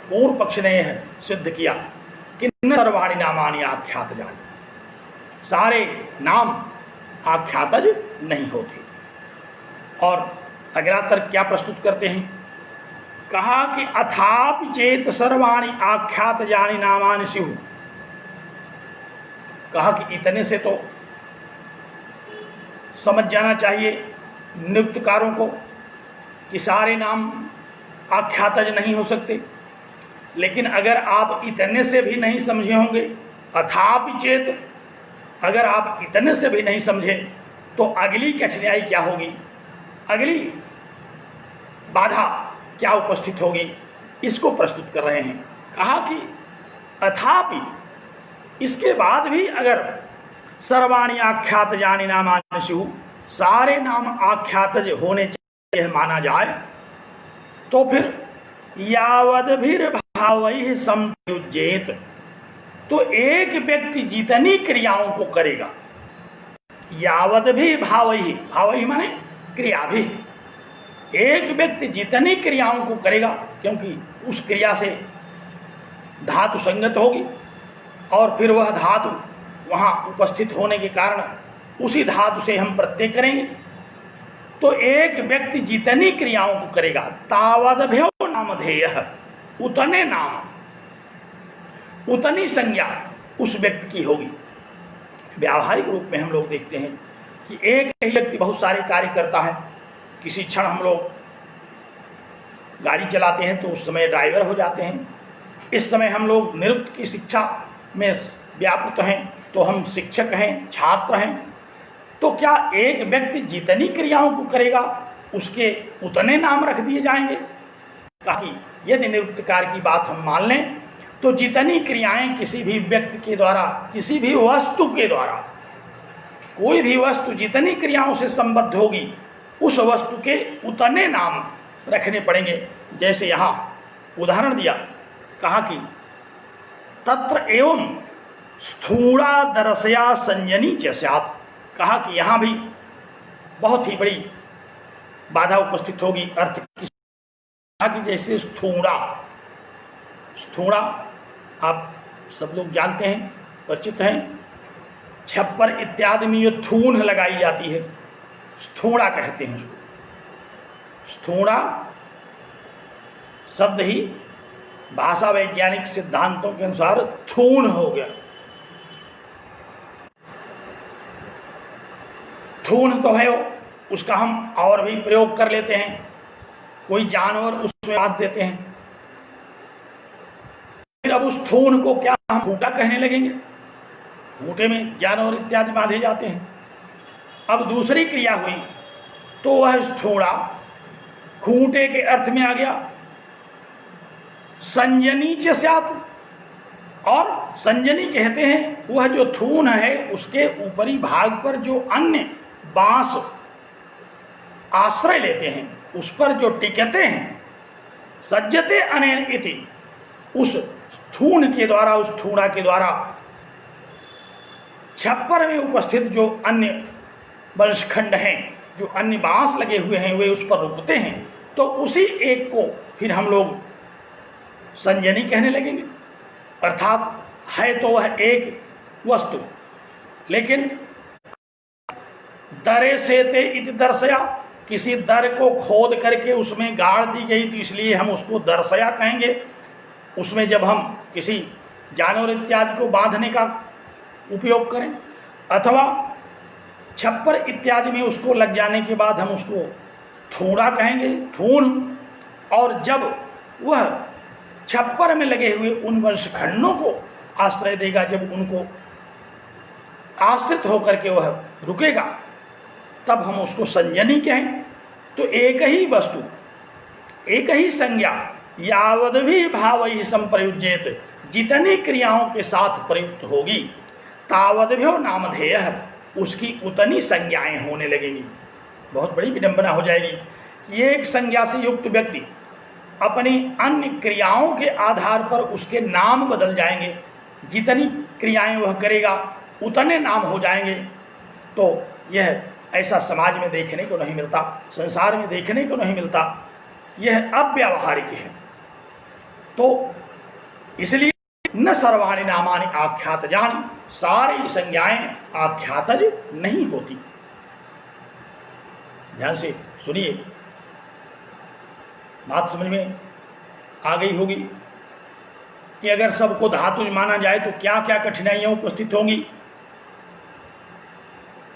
पूर्व पक्ष ने यह सिद्ध किया कि न सर्वाणि नामानि आख्यातजानि, सारे नाम आख्यातज नहीं होते। और अगला तर्क क्या प्रस्तुत करते हैं? कहा कि अथापि चेत सर्वाणि आख्यातजानि नामानि स्युः। कहा कि इतने से तो समझ जाना चाहिए नियुक्तकारों को कि सारे नाम आख्यातज नहीं हो सकते। लेकिन अगर आप इतने से भी नहीं समझे होंगे, अथापि चेत, अगर आप इतने से भी नहीं समझे तो अगली कठिनाई क्या होगी, अगली बाधा क्या उपस्थित होगी, इसको प्रस्तुत कर रहे हैं। कहा कि अथापि, इसके बाद भी अगर सर्वाणि आख्यातजानि नामानि स्युः, सारे नाम आख्यातज होने चाहिए माना जाए, तो फिर यावद्भिर्भावैः संप्रयुज्येत, तो एक व्यक्ति जितनी क्रियाओं को करेगा, यावद्भिः भावैः, भावैः माने क्रिया भी, एक व्यक्ति जितनी क्रियाओं को करेगा, क्योंकि उस क्रिया से धातु संगत होगी और फिर वह धातु वहां उपस्थित होने के कारण उसी धातु से हम प्रत्यय करेंगे। तो एक व्यक्ति जितनी क्रियाओं को करेगा, तावदभ्यो नामधेयः, उतने नाम, उतनी संज्ञा उस व्यक्ति की होगी। व्यावहारिक रूप में हम लोग देखते हैं कि एक ही व्यक्ति बहुत सारे कार्य करता है। किसी क्षण हम लोग गाड़ी चलाते हैं तो उस समय ड्राइवर हो जाते हैं। इस समय हम लोग नृत्य की शिक्षा में व्यापृत हैं तो हम शिक्षक हैं, छात्र हैं। तो क्या एक व्यक्ति जितनी क्रियाओं को करेगा उसके उतने नाम रख दिए जाएंगे? ताकि यदि निरुक्तकार की बात हम मान लें तो जितनी क्रियाएं किसी भी व्यक्ति के द्वारा, किसी भी वस्तु के द्वारा, कोई भी वस्तु जितनी क्रियाओं से संबद्ध होगी उस वस्तु के उतने नाम रखने पड़ेंगे। जैसे यहाँ उदाहरण दिया, कहा कि तत्र एवं स्थूणादरसया संजनी च स्यात्। कहा कि यहाँ भी बहुत ही बड़ी बाधा उपस्थित होगी अर्थ की। कहा कि जैसे स्थूणा, स्थूणा आप सब लोग जानते हैं, परिचित हैं, छप्पर इत्यादि में ये थून लगाई जाती है, स्थूणा कहते हैं उसको। स्थूणा शब्द ही भाषा वैज्ञानिक सिद्धांतों के अनुसार थून हो गया। थून तो है वो, उसका हम और भी प्रयोग कर लेते हैं। कोई जानवर उसमें बांध देते हैं, फिर अब उस थून को क्या हम खूंटा कहने लगेंगे? खूंटे में जानवर इत्यादि बांधे जाते हैं। अब दूसरी क्रिया हुई तो वह स्थूणा खूंटे के अर्थ में आ गया। संजनी च स्यात्, और संजनी कहते हैं वह जो थून है उसके ऊपरी भाग पर जो अन्य बांस आश्रय लेते हैं उस पर जो टिकते हैं, सज्जते अनेन इति, उस थूण के द्वारा, उस थूणा के द्वारा छप्पर में उपस्थित जो अन्य वंशखंड हैं, जो अन्य बांस लगे हुए हैं, वे उस पर रुकते हैं, तो उसी एक को फिर हम लोग संजनी कहने लगेंगे। अर्थात है तो वह एक वस्तु, लेकिन दरे से ते इति दर्शया, किसी दर को खोद करके उसमें गाड़ दी गई तो इसलिए हम उसको दर्शया कहेंगे। उसमें जब हम किसी जानवर इत्यादि को बांधने का उपयोग करें, अथवा छप्पर इत्यादि में उसको लग जाने के बाद हम उसको थूड़ा कहेंगे, थूण। और जब वह छप्पर में लगे हुए उन वंशखंडों को आश्रय देगा, जब उनको आश्रित होकर के वह रुकेगा, तब हम उसको संजनी कहें। तो एक ही वस्तु, एक ही संज्ञा यावद भी भाव ही संप्रयुज्येत, जितनी क्रियाओं के साथ प्रयुक्त होगी, तावद्भ्यो नामधेय, उसकी उतनी संज्ञाएं होने लगेंगी। बहुत बड़ी विडंबना हो जाएगी कि एक संज्ञा से युक्त व्यक्ति अपनी अन्य क्रियाओं के आधार पर उसके नाम बदल जाएंगे। जितनी क्रियाएं वह करेगा उतने नाम हो जाएंगे। तो यह ऐसा समाज में देखने को नहीं मिलता, संसार में देखने को नहीं मिलता, यह अव्यावहारिक है। तो इसलिए न सर्वाणि नामानि आख्यातजानि, सारी संज्ञाएं आख्यातज नहीं होती। ध्यान से सुनिए, बात समझ में आ गई होगी कि अगर सबको धातुज माना जाए तो क्या क्या कठिनाइयां उपस्थित होंगी।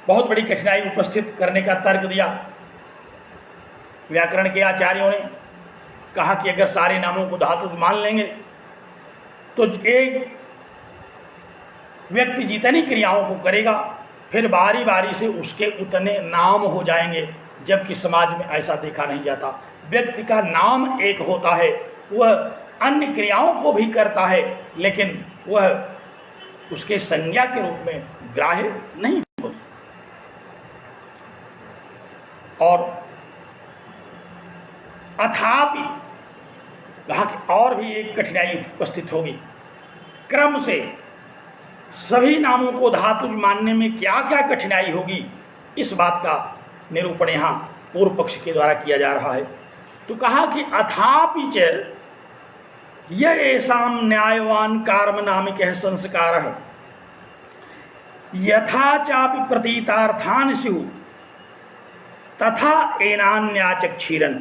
बहुत बड़ी कठिनाई उपस्थित करने का तर्क दिया व्याकरण के आचार्यों ने। कहा कि अगर सारे नामों को धातुज मान लेंगे तो एक व्यक्ति जितनी क्रियाओं को करेगा फिर बारी बारी से उसके उतने नाम हो जाएंगे, जबकि समाज में ऐसा देखा नहीं जाता। व्यक्ति का नाम एक होता है, वह अन्य क्रियाओं को भी करता है, लेकिन वह उसके संज्ञा के रूप में ग्राह्य नहीं होती। और अथापि कहा कि और भी एक कठिनाई उपस्थित होगी। क्रम से सभी नामों को धातुज मानने में क्या क्या कठिनाई होगी, इस बात का निरूपण यहाँ पूर्व पक्ष के द्वारा किया जा रहा है। तो कहा कि अथापि च येषां न्यायवान कर्म नामिकः संस्कारः यथा चापि प्रतीतार्थान् स्युः तथा एनान्याचक्षीरन्।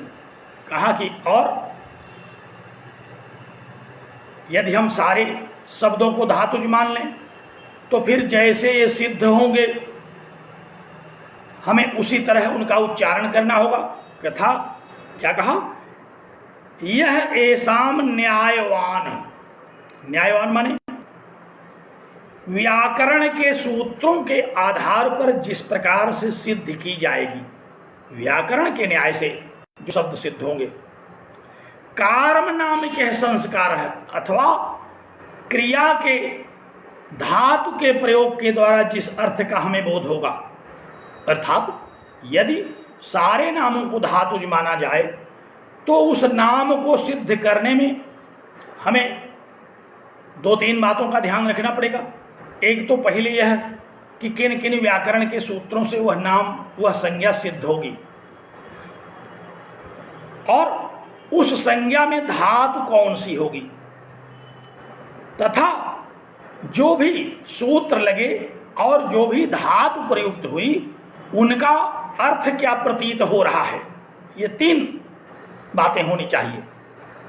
कहा कि और यदि हम सारे शब्दों को धातुज मान लें तो फिर जैसे ये सिद्ध होंगे हमें उसी तरह उनका उच्चारण करना होगा। कथा क्या कहा, यह एसाम न्यायवान, न्यायवान माने व्याकरण के सूत्रों के आधार पर जिस प्रकार से सिद्ध की जाएगी, व्याकरण के न्याय से जो शब्द सिद्ध होंगे। कर्म नाम के संस्कार है, अथवा क्रिया के धातु के प्रयोग के द्वारा जिस अर्थ का हमें बोध होगा। अर्थात यदि सारे नामों को धातुज माना जाए तो उस नाम को सिद्ध करने में हमें दो तीन बातों का ध्यान रखना पड़ेगा। एक तो पहले यह कि किन किन व्याकरण के सूत्रों से वह नाम, वह संज्ञा सिद्ध होगी, और उस संज्ञा में धातु कौन सी होगी, तथा जो भी सूत्र लगे और जो भी धातु प्रयुक्त हुई उनका अर्थ क्या प्रतीत हो रहा है। ये तीन बातें होनी चाहिए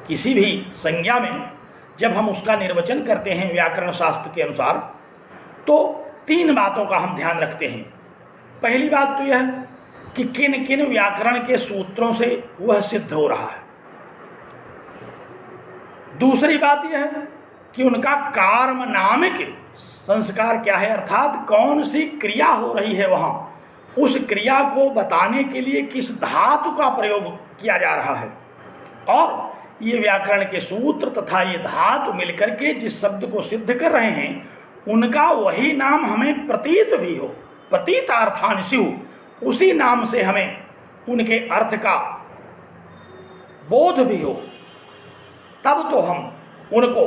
किसी भी संज्ञा में। जब हम उसका निर्वचन करते हैं व्याकरण शास्त्र के अनुसार तो तीन बातों का हम ध्यान रखते हैं। पहली बात तो यह कि किन किन व्याकरण के सूत्रों से वह सिद्ध हो रहा है। दूसरी बात यह है कि उनका कर्म नामिक संस्कार क्या है, अर्थात कौन सी क्रिया हो रही है वहां, उस क्रिया को बताने के लिए किस धातु का प्रयोग किया जा रहा है। और ये व्याकरण के सूत्र तथा ये धातु मिलकर के जिस शब्द को सिद्ध कर रहे हैं, उनका वही नाम हमें प्रतीत भी हो, प्रतीतार्थान स्युः, उसी नाम से हमें उनके अर्थ का बोध भी हो, तब तो हम उनको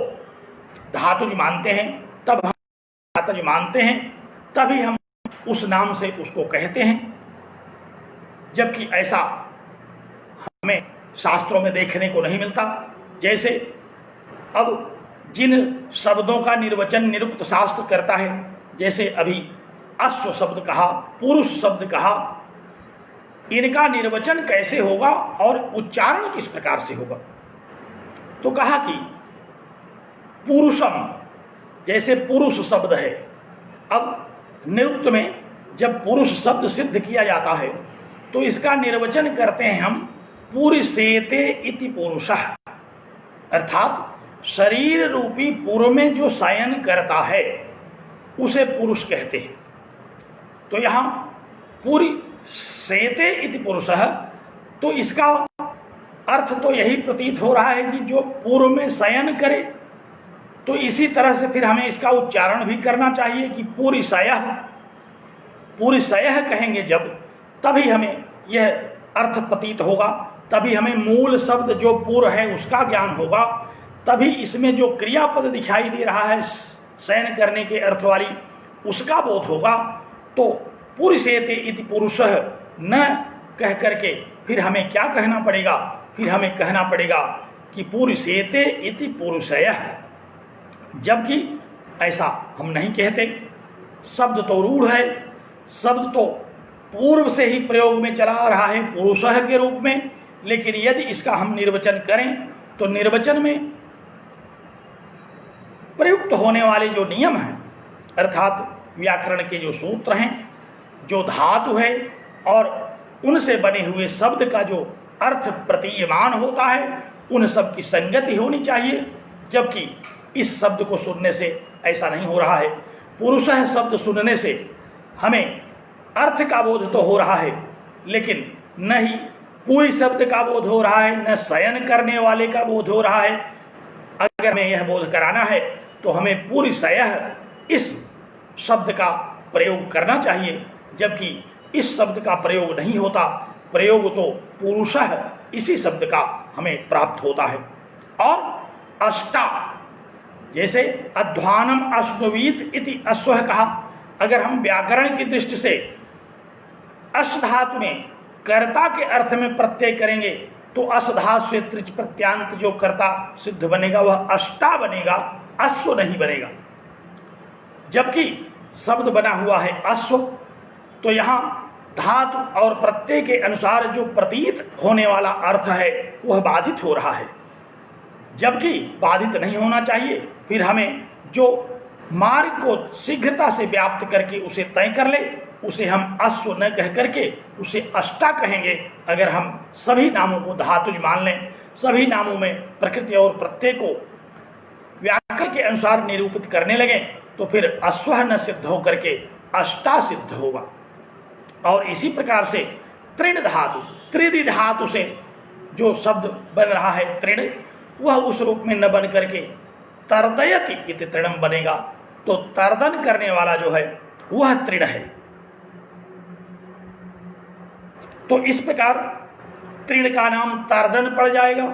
धातुज मानते हैं, तब हम धातुज मानते हैं, तभी हम उस नाम से उसको कहते हैं। जबकि ऐसा हमें शास्त्रों में देखने को नहीं मिलता। जैसे अब जिन शब्दों का निर्वचन निरुक्त शास्त्र करता है, जैसे अभी अश्व शब्द कहा, पुरुष शब्द कहा, इनका निर्वचन कैसे होगा और उच्चारण किस प्रकार से होगा? तो कहा कि पुरुषम, जैसे पुरुष शब्द है, अब निरुक्त में जब पुरुष शब्द सिद्ध किया जाता है तो इसका निर्वचन करते हैं हम पुरुषेते इति पुरुषः, अर्थात शरीर रूपी पूर्व में जो शयन करता है उसे पुरुष कहते हैं। तो यहाँ पुरुषेते इति पुरुषः, तो इसका अर्थ तो यही प्रतीत हो रहा है कि जो पूर्व में शयन करे। तो इसी तरह से फिर हमें इसका उच्चारण भी करना चाहिए कि पुरुषयः, पुरुषयः कहेंगे जब, तभी हमें यह अर्थ प्रतीत होगा, तभी हमें मूल शब्द जो पूर्व है उसका ज्ञान होगा, तभी इसमें जो क्रियापद दिखाई दे रहा है शयन करने के अर्थ वाली, उसका बोध होगा। तो पुरुषेते इति पुरुषः न कह करके फिर हमें क्या कहना पड़ेगा? फिर हमें कहना पड़ेगा कि पुरुषेते इति पुरुषयः, जबकि ऐसा हम नहीं कहते। शब्द तो रूढ़ है, शब्द तो पूर्व से ही प्रयोग में चला आ रहा है पुरुषः के रूप में, लेकिन यदि इसका हम निर्वचन करें तो निर्वचन में प्रयुक्त होने वाले जो नियम हैं, अर्थात व्याकरण के जो सूत्र हैं, जो धातु है और उनसे बने हुए शब्द का जो अर्थ प्रतीयमान होता है, उन सब की संगति होनी चाहिए। जबकि इस शब्द को सुनने से ऐसा नहीं हो रहा है। पुरुषः शब्द सुनने से हमें अर्थ का बोध तो हो रहा है, लेकिन न ही पूरी शब्द का बोध हो रहा है, न शयन करने वाले का बोध हो रहा है। अगर हमें यह बोध कराना है तो हमें पुरुषयः इस शब्द का प्रयोग करना चाहिए, जबकि इस शब्द का प्रयोग नहीं होता। प्रयोग तो पुरुषः इसी शब्द का हमें प्राप्त होता है। और अष्टा, जैसे अध्वानम अश्ववीत इति अश्वः कहा, अगर हम व्याकरण की दृष्टि से अश्व धातु में कर्ता के अर्थ में प्रत्यय करेंगे तो अश्व धातु से त्रिच प्रत्यांत जो कर्ता सिद्ध बनेगा वह अष्टा बनेगा, अश्व नहीं बनेगा। जबकि शब्द बना हुआ है अश्व, तो यहाँ धातु और प्रत्यय के अनुसार जो प्रतीत होने वाला अर्थ है वह बाधित हो रहा है, जबकि बाधित नहीं होना चाहिए। फिर हमें जो मार्ग को शीघ्रता से व्याप्त करके उसे तय कर ले, उसे हम अश्व न कह करके उसे अष्टा कहेंगे। अगर हम सभी नामों को धातुज मान लें, सभी नामों में प्रकृति और प्रत्यय को व्याकरण के अनुसार निरूपित करने लगे, तो फिर अश्व न सिद्ध होकर के अष्टा सिद्ध होगा। और इसी प्रकार से तृण धातु, त्रिदि धातु से जो शब्द बन रहा है तृण, वह उस रूप में न बन करके तर्दयति इति तृणम बनेगा। तो तर्दन करने वाला जो है वह तृण है। तो इस प्रकार तृण का नाम तर्दन पड़ जाएगा,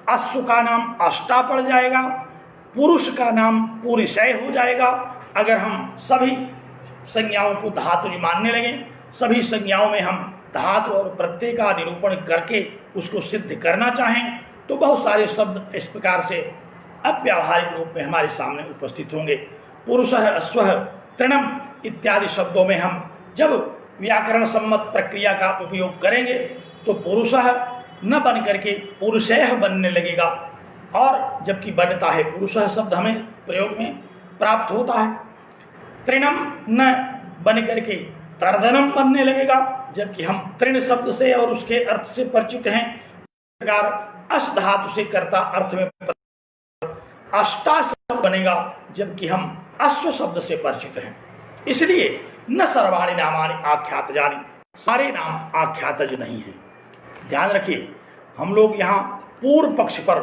अश्व का नाम अष्टा पड़ जाएगा, पुरुष का नाम पुरुषय हो जाएगा। अगर हम सभी संज्ञाओं को धातु मानने लगे, सभी संज्ञाओं में हम धातु और प्रत्यय का निरूपण करके उसको सिद्ध करना चाहें, तो बहुत सारे शब्द इस प्रकार से अव्यावहारिक रूप में हमारे सामने उपस्थित होंगे। पुरुषः, अश्वः, तृणम इत्यादि शब्दों में हम जब व्याकरण सम्मत प्रक्रिया का उपयोग करेंगे तो पुरुषः न बन करके पुरुषयः बनने लगेगा, और जबकि बनता है पुरुषः शब्द हमें प्रयोग में प्राप्त होता है। तृणम न बन करके तर्दनम बनने लगेगा, जबकि हम तृण शब्द से और उसके अर्थ से परिचित हैं। इस प्रकार अश धातु से कर्ता अर्थ में अष्टा शब्द बनेगा, जबकि हम अश्व शब्द से परिचित हैं। इसलिए न सर्वाणि नामानि आख्यात जानी, सारे नाम आख्यातज नहीं है। ध्यान रखिए, हम लोग यहाँ पूर्व पक्ष पर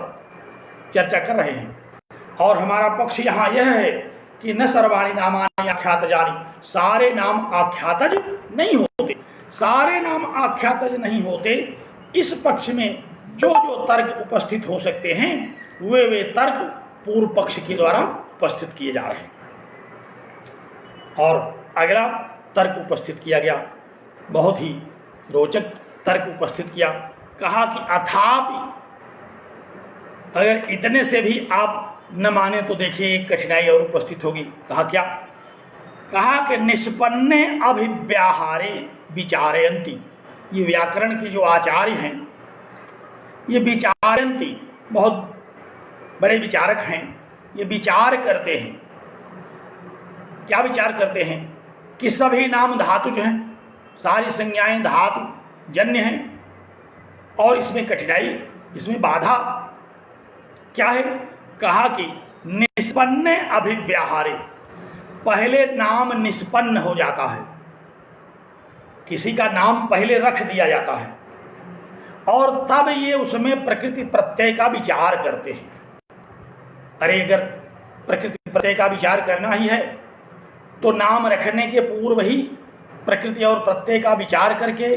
चर्चा कर रहे हैं और हमारा पक्ष यहाँ यह है कि न सर्वाणि नामानि आख्यातजानि, सारे नाम आख्यातज नहीं होते, सारे नाम आख्यातज नहीं होते। इस पक्ष में जो जो तर्क उपस्थित हो सकते हैं वे तर्क पूर्व पक्ष के द्वारा उपस्थित किए जा रहे हैं। और अगला तर्क उपस्थित किया गया, बहुत ही रोचक तर्क उपस्थित किया। कहा कि अथापि अगर इतने से भी आप न माने तो देखिए एक कठिनाई और उपस्थित होगी। कहा क्या? कहा कि निष्पन्ने अभिव्याहारे विचारयंती, ये व्याकरण के जो आचार्य हैं ये विचारयंती, बहुत बड़े विचारक हैं, ये विचार करते हैं। क्या विचार करते हैं? कि सभी नाम धातु जो हैं, सारी संज्ञाएं धातु जन्य हैं और इसमें कठिनाई, इसमें बाधा क्या है? कहा कि निष्पन्ने अभिव्याहारे, पहले नाम निष्पन्न हो जाता है, किसी का नाम पहले रख दिया जाता है और तब ये उसमें प्रकृति प्रत्यय का विचार करते हैं। अरे अगर प्रकृति प्रत्यय का विचार करना ही है तो नाम रखने के पूर्व ही प्रकृति और प्रत्यय का विचार करके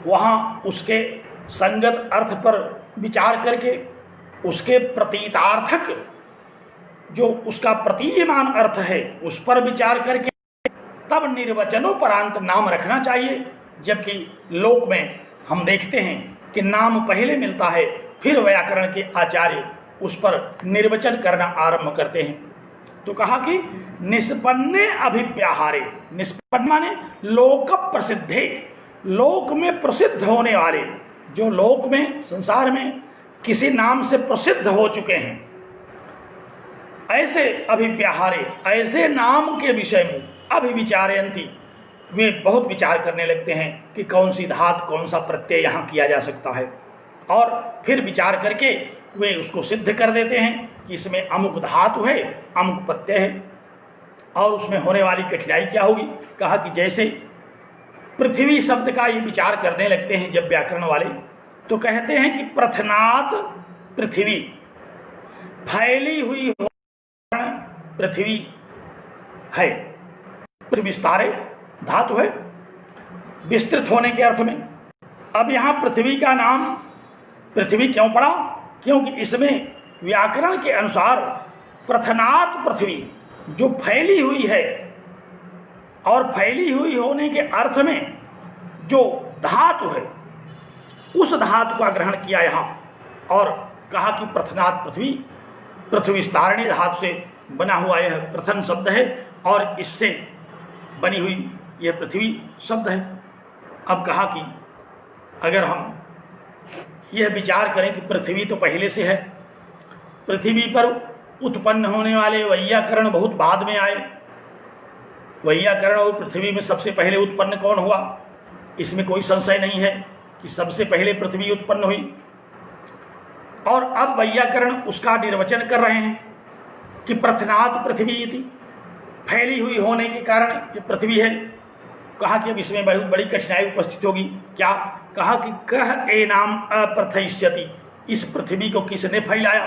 वहाँ उसके संगत अर्थ पर विचार करके उसके प्रतीतार्थक जो उसका प्रतीयमान अर्थ है उस पर विचार करके तब निर्वचनोपरांत नाम रखना चाहिए। जबकि लोक में हम देखते हैं कि नाम पहले मिलता है, फिर व्याकरण के आचार्य उस पर निर्वचन करना आरंभ करते हैं। तो कहा कि निष्पन्ने अभिव्याहारे, निष्पन्न माने लोक प्रसिद्धे, लोक में प्रसिद्ध होने वाले, जो लोक में संसार में किसी नाम से प्रसिद्ध हो चुके हैं, ऐसे अभिव्याहारे, ऐसे नाम के विषय में अभिविचारयंती, वे बहुत विचार करने लगते हैं कि कौन सी धातु कौन सा प्रत्यय यहाँ किया जा सकता है और फिर विचार करके वे उसको सिद्ध कर देते हैं कि इसमें अमुक धातु है, अमुक प्रत्यय है। और उसमें होने वाली कठिनाई क्या होगी? कहा कि जैसे पृथ्वी शब्द का ये विचार करने लगते हैं जब व्याकरण वाले, तो कहते हैं कि प्रथनात पृथ्वी, फैली हुई पृथ्वी है, पृथ्वी विस्तारे धातु है, विस्तृत होने के अर्थ में। अब यहाँ पृथ्वी का नाम पृथ्वी क्यों पड़ा? क्योंकि इसमें व्याकरण के अनुसार प्रथनात पृथ्वी, जो फैली हुई है, और फैली हुई होने के अर्थ में जो धातु है उस धातु का ग्रहण किया यहाँ और कहा कि प्रथनात पृथ्वी, पृथ्वी विस्तारणी धातु से बना हुआ यह प्रथन शब्द है और इससे बनी हुई यह पृथ्वी शब्द है। अब कहा कि अगर हम यह विचार करें कि पृथ्वी तो पहले से है, पृथ्वी पर उत्पन्न होने वाले वैयाकरण बहुत बाद में आए, वैयाकरण और पृथ्वी में सबसे पहले उत्पन्न कौन हुआ? इसमें कोई संशय नहीं है कि सबसे पहले पृथ्वी उत्पन्न हुई। और अब वैयाकरण उसका निर्वचन कर रहे हैं कि प्रथनात पृथ्वी इति, फैली हुई होने के कारण ये पृथ्वी है। कहा कि अब इसमें बहुत बड़ी कठिनाई उपस्थित होगी। क्या? कहा कि कह एनाम अप्रथयिष्यति, इस पृथ्वी को किसने फैलाया?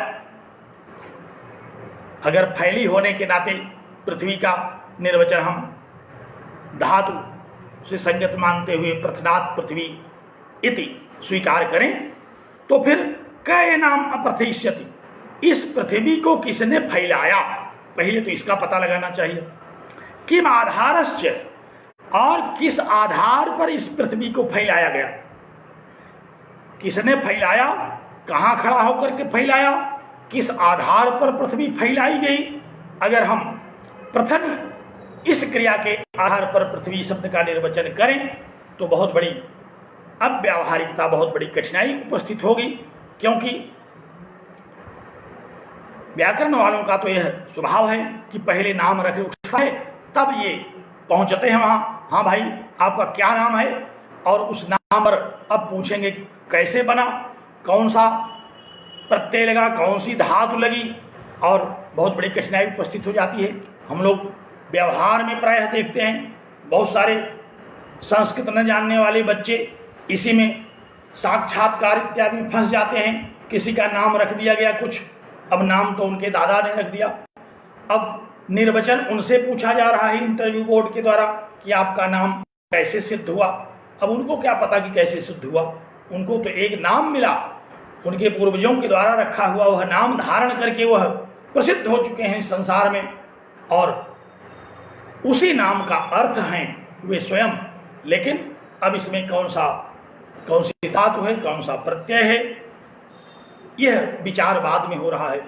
अगर फैली होने के नाते पृथ्वी का निर्वचन हम धातु से संगत मानते हुए प्रथनात पृथ्वी इति स्वीकार करें तो फिर कह नाम अप्रथयिष्यति, इस पृथ्वी को किसने फैलाया? पहले तो इसका पता लगाना चाहिए। किम आधारस्य, और किस आधार पर इस पृथ्वी को फैलाया गया? किसने फैलाया? कहाँ खड़ा होकर के फैलाया? किस आधार पर पृथ्वी फैलाई गई? अगर हम प्रथम इस क्रिया के आधार पर पृथ्वी शब्द का निर्वचन करें तो बहुत बड़ी अव्यावहारिकता, बहुत बड़ी कठिनाई उपस्थित होगी। क्योंकि व्याकरण वालों का तो यह स्वभाव है कि पहले नाम रख उठता है तब ये पहुंचते हैं वहाँ, हाँ भाई आपका क्या नाम है, और उस नाम पर अब पूछेंगे कैसे बना, कौन सा प्रत्यय लगा, कौन सी धातु लगी, और बहुत बड़ी कठिनाई उपस्थित हो जाती है। हम लोग व्यवहार में प्रायः देखते हैं बहुत सारे संस्कृत न जानने वाले बच्चे इसी में साक्षात्कार इत्यादि में फंस जाते हैं। किसी का नाम रख दिया गया कुछ, अब नाम तो उनके दादा ने रख दिया, अब निर्वचन उनसे पूछा जा रहा है इंटरव्यू बोर्ड के द्वारा कि आपका नाम कैसे सिद्ध हुआ। अब उनको क्या पता कि कैसे सिद्ध हुआ, उनको तो एक नाम मिला, उनके पूर्वजों के द्वारा रखा हुआ वह नाम धारण करके वह प्रसिद्ध हो चुके हैं संसार में, और उसी नाम का अर्थ हैं वे स्वयं। लेकिन अब इसमें कौन सी धातु है, कौन सा प्रत्यय है, यह विचार बाद में हो रहा है।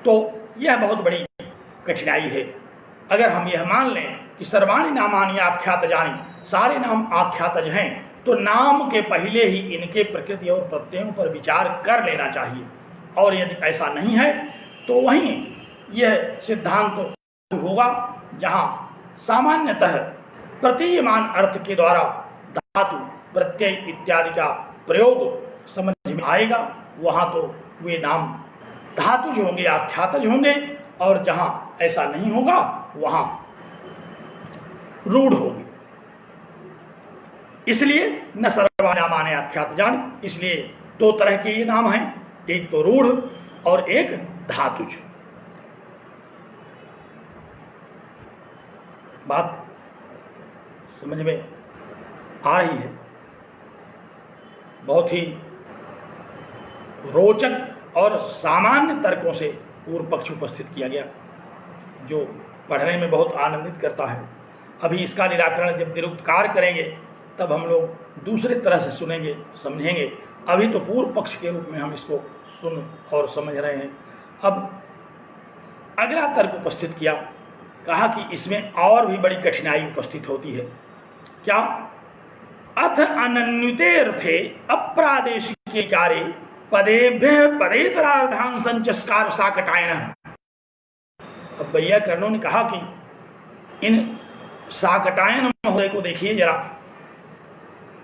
तो यह बहुत बड़ी कठिनाई है। अगर हम यह मान लें कि सर्वाणि नामानि आख्यातजानि, सारे नाम आख्यातज हैं, तो नाम के पहले ही इनके प्रकृति और प्रत्ययों पर विचार कर लेना चाहिए। और यदि ऐसा नहीं है तो वहीं यह सिद्धांत होगा जहां सामान्यतः प्रतीयमान अर्थ के द्वारा धातु प्रत्यय इत्यादि का प्रयोग समझ में आएगा, वहां तो वे नाम धातुज होंगे, आख्यातज होंगे, और जहां ऐसा नहीं होगा वहां रूढ़ होगी। इसलिए न सर्वाणि नामानि आख्यातजानि, इसलिए दो तरह के ये नाम हैं, एक तो रूढ़ और एक धातुज। बात समझ में आ रही है। बहुत ही रोचक और सामान्य तर्कों से पूर्व पक्ष उपस्थित किया गया, जो पढ़ने में बहुत आनंदित करता है। अभी इसका निराकरण जब निरुक्तकार करेंगे तब हम लोग दूसरे तरह से सुनेंगे, समझेंगे। अभी तो पूर्व पक्ष के रूप में हम इसको सुन और समझ रहे हैं। अब अगला तर्क उपस्थित किया, कहा कि इसमें और भी बड़ी कठिनाई उपस्थित होती है। क्या? अथ अनन्युते अर्थे अप्रादेशिके कार्ये पदेभ्य पदेतरार्धान संचस्कार साकटायन। अब वैयाकरणों ने कहा कि इन साकटायन महोदय को देखिए जरा,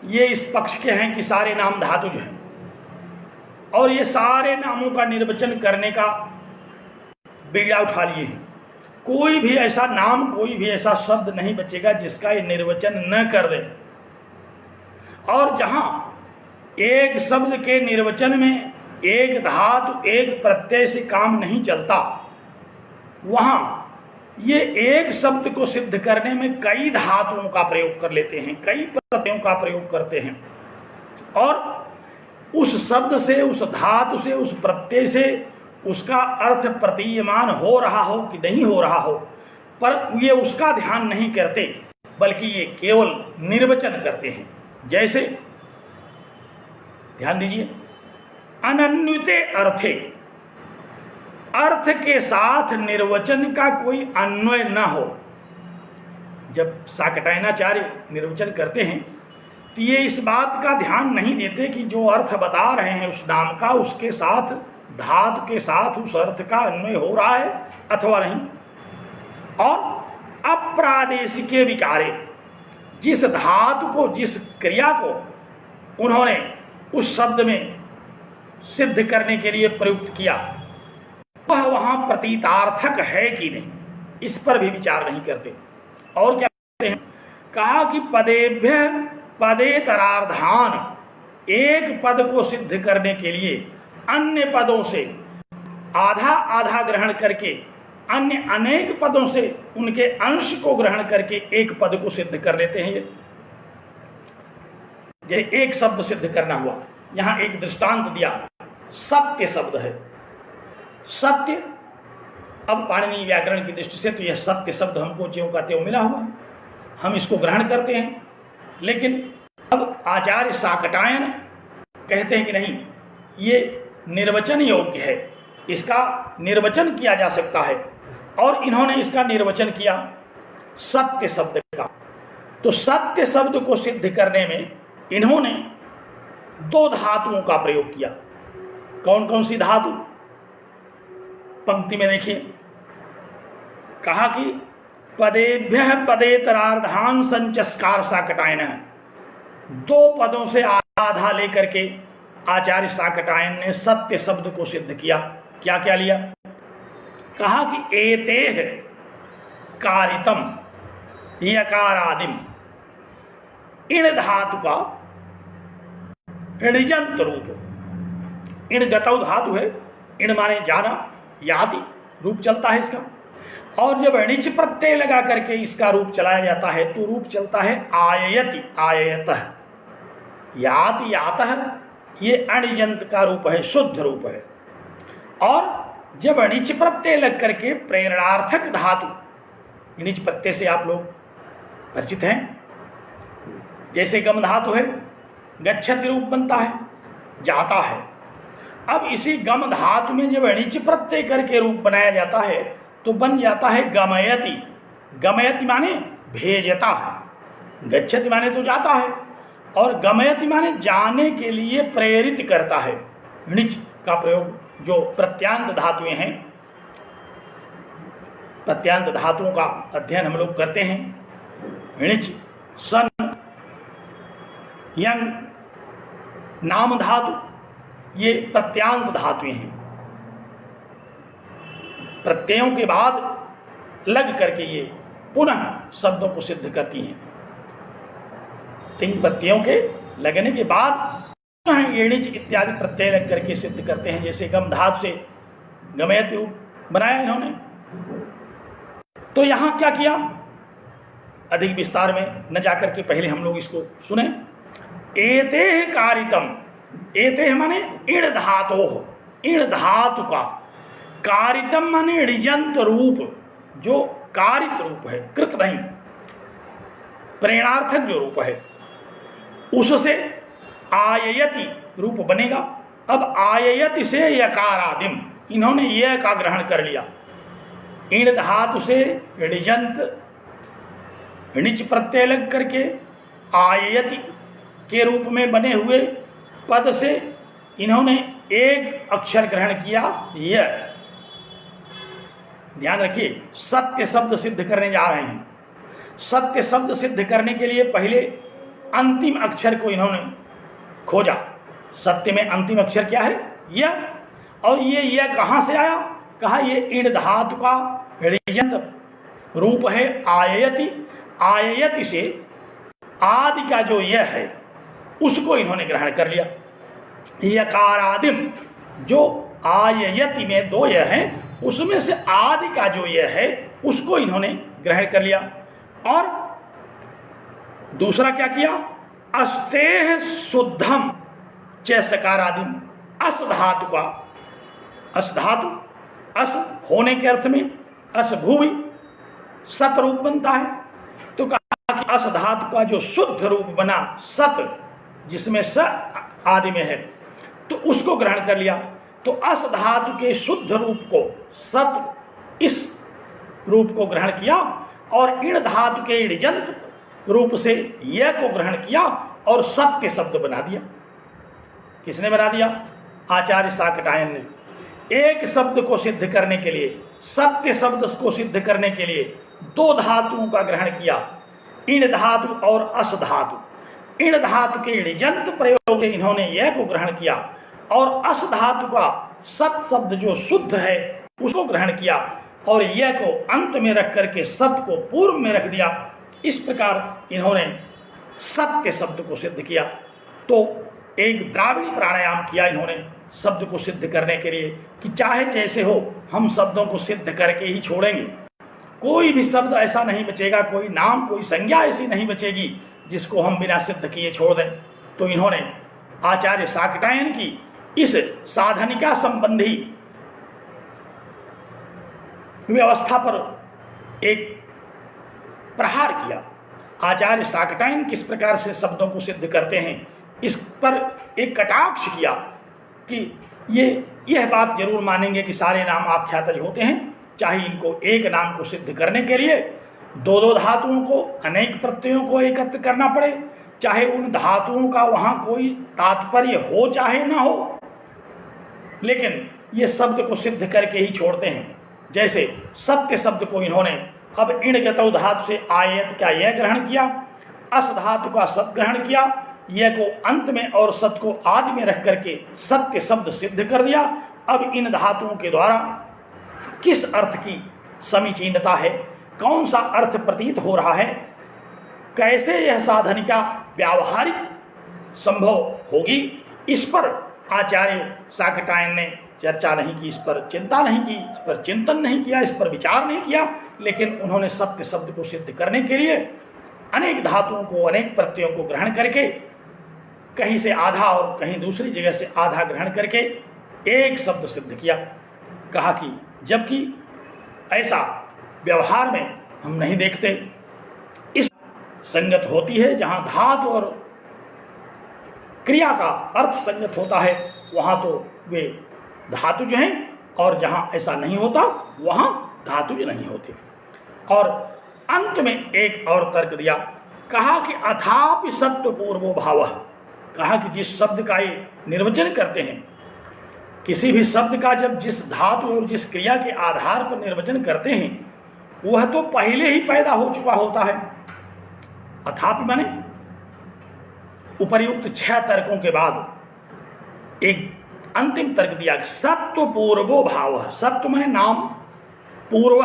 ये इस पक्ष के हैं कि सारे नाम धातुज हैं, और ये सारे नामों का निर्वचन करने का बीड़ा उठा लिए हैं। कोई भी ऐसा नाम, कोई भी ऐसा शब्द नहीं बचेगा जिसका ये निर्वचन न कर दे। और जहां एक शब्द के निर्वचन में एक धातु एक प्रत्यय से काम नहीं चलता, वहां ये एक शब्द को सिद्ध करने में कई धातुओं का प्रयोग कर लेते हैं, कई प्रत्ययों का प्रयोग करते हैं, और उस शब्द से, उस धातु से, उस प्रत्यय से उसका अर्थ प्रतीयमान हो रहा हो कि नहीं हो रहा हो, पर ये उसका ध्यान नहीं करते, बल्कि ये केवल निर्वचन करते हैं। जैसे ध्यान दीजिए, अनन्युते अर्थे, अर्थ के साथ निर्वचन का कोई अन्वय न हो। जब साकटायनाचार्य निर्वचन करते हैं तो ये इस बात का ध्यान नहीं देते कि जो अर्थ बता रहे हैं उस नाम का, उसके साथ धातु के साथ उस अर्थ का अन्वय हो रहा है अथवा नहीं। और अप्रादेशिके विकारे, जिस धातु को, जिस क्रिया को उन्होंने उस शब्द में सिद्ध करने के लिए प्रयुक्त किया, वह वहां प्रतीतार्थक है कि नहीं, इस पर भी विचार नहीं करते। और क्या कहते हैं? कहा कि पदेभ्य पदेतरार्धान, एक पद को सिद्ध करने के लिए अन्य पदों से आधा आधा ग्रहण करके, अन्य अनेक पदों से उनके अंश को ग्रहण करके एक पद को सिद्ध कर लेते हैं। जैसे एक शब्द सिद्ध करना हुआ, यहां एक दृष्टांत दिया, सत्य शब्द है। सत्य, अब पाणिनि व्याकरण की दृष्टि से तो यह सत्य शब्द हमको ज्यों का त्यों मिला हुआ, हम इसको ग्रहण करते हैं। लेकिन अब आचार्य साकटायन कहते हैं कि नहीं, ये निर्वचन योग्य है, इसका निर्वचन किया जा सकता है। और इन्होंने इसका निर्वचन किया सत्य शब्द का। तो सत्य शब्द को सिद्ध करने में इन्होंने दो धातुओं का प्रयोग किया। कौन कौन सी धातु? पंक्ति में देखिए, कहा कि पदेभ्य पदेतरार्धान संचस्कार साकटायन। दो पदों से आधा लेकर के आचार्य साकटायन ने सत्य शब्द को सिद्ध किया। क्या क्या लिया? कहा कि एतेह कारितम यकारादिम, इन धातु का ऋजंत रूप। इण गतौ धातु है, इण माने जाना, याति रूप चलता है इसका। और जब णिच प्रत्यय लगा करके इसका रूप चलाया जाता है तो रूप चलता है आययति, आययतः, याति, यातः। ये अणिजंत का रूप है, शुद्ध रूप है। और जब णिच प्रत्यय लग करके प्रेरणार्थक धातु, णिच प्रत्यय से आप लोग परिचित हैं, जैसे गम धातु है, गच्छति रूप बनता है, जाता है। अब इसी गम धातु में जब णिच प्रत्यय करके रूप बनाया जाता है तो बन जाता है गमयति। गमयति माने भेजता है, गच्छति माने तो जाता है, और गमयति माने जाने के लिए प्रेरित करता है। णिच का प्रयोग जो प्रत्यांत धातुएं हैं, प्रत्यांत धातुओं का अध्ययन हम लोग करते हैं। णिच, सन, यंग, नाम धातु, ये प्रत्यांत धातुएं हैं। प्रत्ययों के बाद लग करके ये पुनः शब्दों को सिद्ध करती हैं। तीन प्रत्ययों के लगने के बाद णिच इत्यादि प्रत्यय लग करके सिद्ध करते हैं। जैसे गम धातु से गमयति रूप बनाया इन्होंने। तो यहां क्या किया, अधिक विस्तार में न जाकर के पहले हम लोग इसको सुने। एते कारितम, एते माने इण धातो, इण धातु का, कारितम माने ऋजंत रूप, जो कारित रूप है, कृत नहीं, प्रेरणार्थक जो रूप है, उससे आययति रूप बनेगा। अब आययति से यकारादिम, इन्होंने य का ग्रहण कर लिया। इण धातु से ऋजंत णिच प्रत्यय लग करके आययति के रूप में बने हुए पद से इन्होंने एक अक्षर ग्रहण किया, य। ध्यान रखिए, सत्य शब्द सिद्ध करने जा रहे हैं। सत्य शब्द सिद्ध करने के लिए पहले अंतिम अक्षर को इन्होंने खोजा। सत्य में अंतिम अक्षर क्या है, य। और ये कहां से आया, कहा ये इण धातु का ऋजंत रूप है, आययति। आययति से आदि का जो य है उसको इन्होंने ग्रहण कर लिया। यकारादिम, जो आययति में दो य है, उसमें से आदि का जो य है उसको इन्होंने ग्रहण कर लिया। और दूसरा क्या किया, अस्तेह शुद्धम च सकारादिम, अस धातु का, अस धातु, अस होने के अर्थ में अस भूवि सत रूप बनता है। तो कहा कि अस धातु का जो शुद्ध रूप बना, सत, जिसमें स आदि में है, तो उसको ग्रहण कर लिया। तो अस धातु के शुद्ध रूप को, सत, इस रूप को ग्रहण किया, और इण धातु के ऋजंत रूप से यह को ग्रहण किया और सत्य शब्द बना दिया। किसने बना दिया, आचार्य शाकटायन ने। एक शब्द को सिद्ध करने के लिए, सत्य शब्द को सिद्ध करने के लिए दो धातुओं का ग्रहण किया, इण धातु और अस धातु। इण धातु के ऋजंत प्रयोग से इन्होंने यह को ग्रहण किया, और अस धातु का सत शब्द जो शुद्ध है उसको ग्रहण किया, और यह को अंत में रख करके सत को पूर्व में रख दिया। इस प्रकार इन्होंने सत्य शब्द को सिद्ध किया। तो एक द्राविड़ी प्राणायाम किया इन्होंने शब्द को सिद्ध करने के लिए, कि चाहे जैसे हो हम शब्दों को सिद्ध करके ही छोड़ेंगे। कोई भी शब्द ऐसा नहीं बचेगा, कोई नाम, कोई संज्ञा ऐसी नहीं बचेगी जिसको हम बिना सिद्ध किए छोड़ दें। तो इन्होंने आचार्य शाकटायन की इस साधनिका संबंधी व्यवस्था पर एक प्रहार किया। आचार्य शाकटायन किस प्रकार से शब्दों को सिद्ध करते हैं, इस पर एक कटाक्ष किया कि यह बात जरूर मानेंगे कि सारे नाम आख्यातज होते हैं, चाहे इनको एक नाम को सिद्ध करने के लिए दो दो धातुओं को, अनेक प्रत्ययों को एकत्र करना पड़े, चाहे उन धातुओं का वहां कोई तात्पर्य हो चाहे ना हो, लेकिन ये शब्द को सिद्ध करके ही छोड़ते हैं। जैसे सत्य शब्द को इन्होंने अब इण गतौ धातु से आयत का यह ग्रहण किया, अस धातु का सत ग्रहण किया, यह को अंत में और सत को आदि में रख करके सत्य शब्द सिद्ध कर दिया। अब इन धातुओं के द्वारा किस अर्थ की समीचीनता है, कौन सा अर्थ प्रतीत हो रहा है, कैसे यह साधनिका व्यावहारिक संभव होगी, इस पर आचार्य शाकटायन ने चर्चा नहीं की, इस पर चिंता नहीं की, इस पर चिंतन नहीं किया, इस पर विचार नहीं किया, लेकिन उन्होंने सत्य शब्द को सिद्ध करने के लिए अनेक धातुओं को, अनेक प्रत्ययों को ग्रहण करके कहीं से आधा और कहीं दूसरी जगह से आधा ग्रहण करके एक शब्द सिद्ध किया। कहा कि जबकि ऐसा व्यवहार में हम नहीं देखते, इस संगत होती है जहां धातु और क्रिया का अर्थ संगत होता है, वहां तो वे धातु जो हैं, और जहां ऐसा नहीं होता वहां धातु जो नहीं होते। और अंत में एक और तर्क दिया, कहा कि अथापि सत्व पूर्वो भाव, कहा कि जिस शब्द का ये निर्वचन करते हैं, किसी भी शब्द का जब जिस धातु और जिस क्रिया के आधार पर निर्वचन करते हैं, वह तो पहले ही पैदा हो चुका होता है। अथापि माने उपर्युक्त 6 तर्कों के बाद एक अंतिम तर्क दिया, सत्व पूर्वो भाव। सत्व माने नाम, पूर्व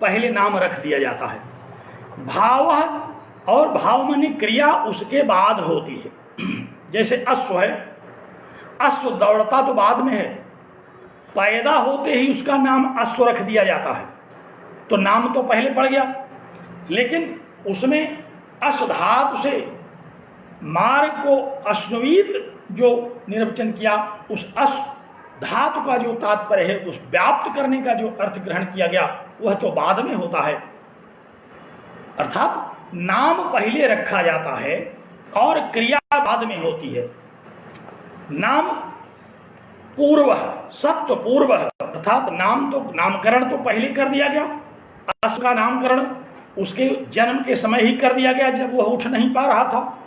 पहले नाम रख दिया जाता है, भाव और भाव माने क्रिया उसके बाद होती है। जैसे अश्व है, अश्व दौड़ता तो बाद में है, पैदा होते ही उसका नाम अश्व रख दिया जाता है, तो नाम तो पहले पड़ गया, लेकिन उसमें अश्वधातु से मार्ग को अश्ववीत जो निर्वचन किया, उस अश्व धातु का जो तात्पर्य है, उस व्याप्त करने का जो अर्थ ग्रहण किया गया, वह तो बाद में होता है। अर्थात नाम पहले रखा जाता है और क्रिया बाद में होती है। नाम पूर्व, सत्व पूर्व, अर्थात नाम तो नामकरण तो पहले कर दिया गया, अश्व का नामकरण उसके जन्म के समय ही कर दिया गया जब वह उठ नहीं पा रहा था,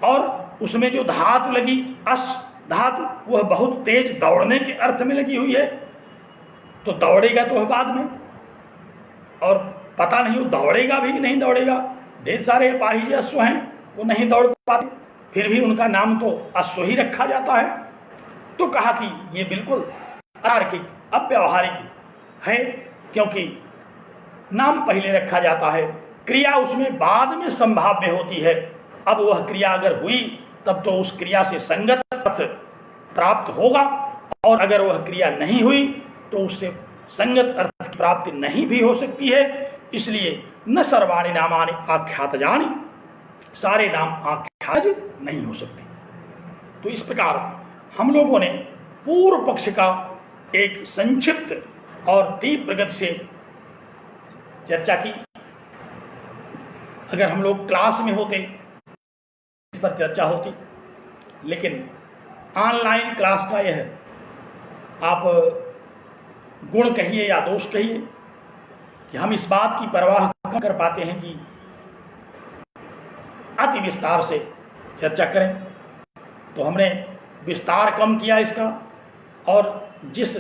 और उसमें जो धातु लगी अश धातु, वह बहुत तेज दौड़ने के अर्थ में लगी हुई है, तो दौड़ेगा तो बाद में, और पता नहीं वो दौड़ेगा भी कि नहीं दौड़ेगा। ढेर सारे अपाहिज अश्व हैं, वो नहीं दौड़ पाते, फिर भी उनका नाम तो अश्व ही रखा जाता है। तो कहा कि ये बिल्कुल अतार्किक, अव्यावहारिक है, क्योंकि नाम पहले रखा जाता है, क्रिया उसमें बाद में संभाव्य होती है। अब वह क्रिया अगर हुई तब तो उस क्रिया से संगत अर्थ प्राप्त होगा, और अगर वह क्रिया नहीं हुई तो उससे संगत अर्थ की प्राप्ति नहीं भी हो सकती है। इसलिए न सर्वाणि नामानि आख्यातजानि, सारे नाम आख्याज नहीं हो सकते। तो इस प्रकार हम लोगों ने पूर्व पक्ष का एक संक्षिप्त और तीव्र गति से चर्चा की। अगर हम लोग क्लास में होते इस पर चर्चा होती, लेकिन ऑनलाइन क्लास का यह आप गुण कहिए या दोष कहिए कि हम इस बात की परवाह न कर पाते हैं कि अति विस्तार से चर्चा करें। तो हमने विस्तार कम किया इसका, और जिस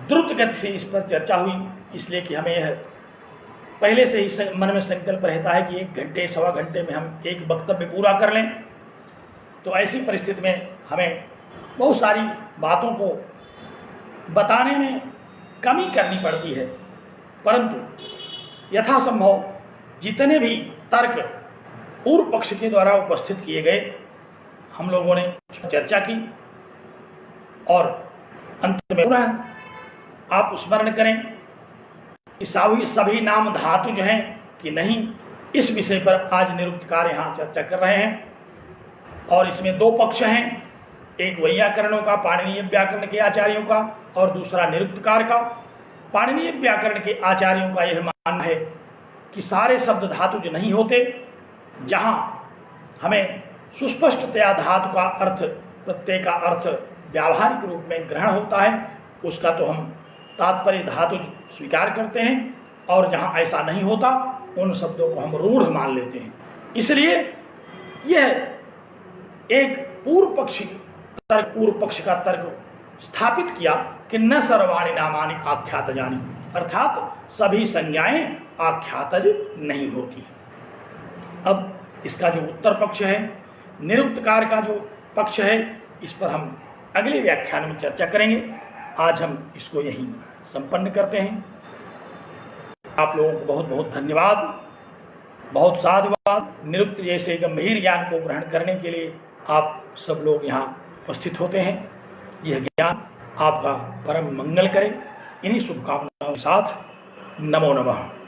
द्रुत गति से इस पर चर्चा हुई, इसलिए कि हमें यह पहले से ही मन में संकल्प रहता है कि 1 घंटे सवा घंटे में हम एक वक्तव्य पूरा कर लें। तो ऐसी परिस्थिति में हमें बहुत सारी बातों को बताने में कमी करनी पड़ती है, परंतु यथासंभव जितने भी तर्क पूर्व पक्ष के द्वारा उपस्थित किए गए, हम लोगों ने चर्चा की। और अंत में पुनः आप स्मरण करें कि सभी नाम धातु जो हैं कि नहीं, इस विषय पर आज निरुक्तकार यहाँ चर्चा कर रहे हैं। और इसमें 2 पक्ष हैं, एक वैयाकरणों का, पाणिनीय व्याकरण के आचार्यों का, और दूसरा निरुक्तकार का। पाणिनीय व्याकरण के आचार्यों का यह मानना है कि सारे शब्द धातु जो नहीं होते, जहाँ हमें सुस्पष्टतया धातु का अर्थ, प्रत्यय का अर्थ व्यावहारिक रूप में ग्रहण होता है, उसका तो हम तात्पर्य धातु स्वीकार करते हैं, और जहाँ ऐसा नहीं होता उन शब्दों को हम रूढ़ मान लेते हैं। इसलिए यह एक पूर्व पक्ष का तर्क स्थापित किया कि न सर्वाणि नामानि आख्यातजानि, अर्थात सभी संज्ञाएं आख्यातज नहीं होती। अब इसका जो उत्तर पक्ष है, निरुक्तकार का जो पक्ष है, इस पर हम अगले व्याख्यान में चर्चा करेंगे। आज हम इसको यहीं संपन्न करते हैं। आप लोगों को बहुत बहुत धन्यवाद, बहुत साधुवाद। निरुक्त जैसे गंभीर ज्ञान को ग्रहण करने के लिए आप सब लोग यहाँ उपस्थित होते हैं। यह ज्ञान आपका परम मंगल करे। इन्हीं शुभकामनाओं के साथ नमो नमः।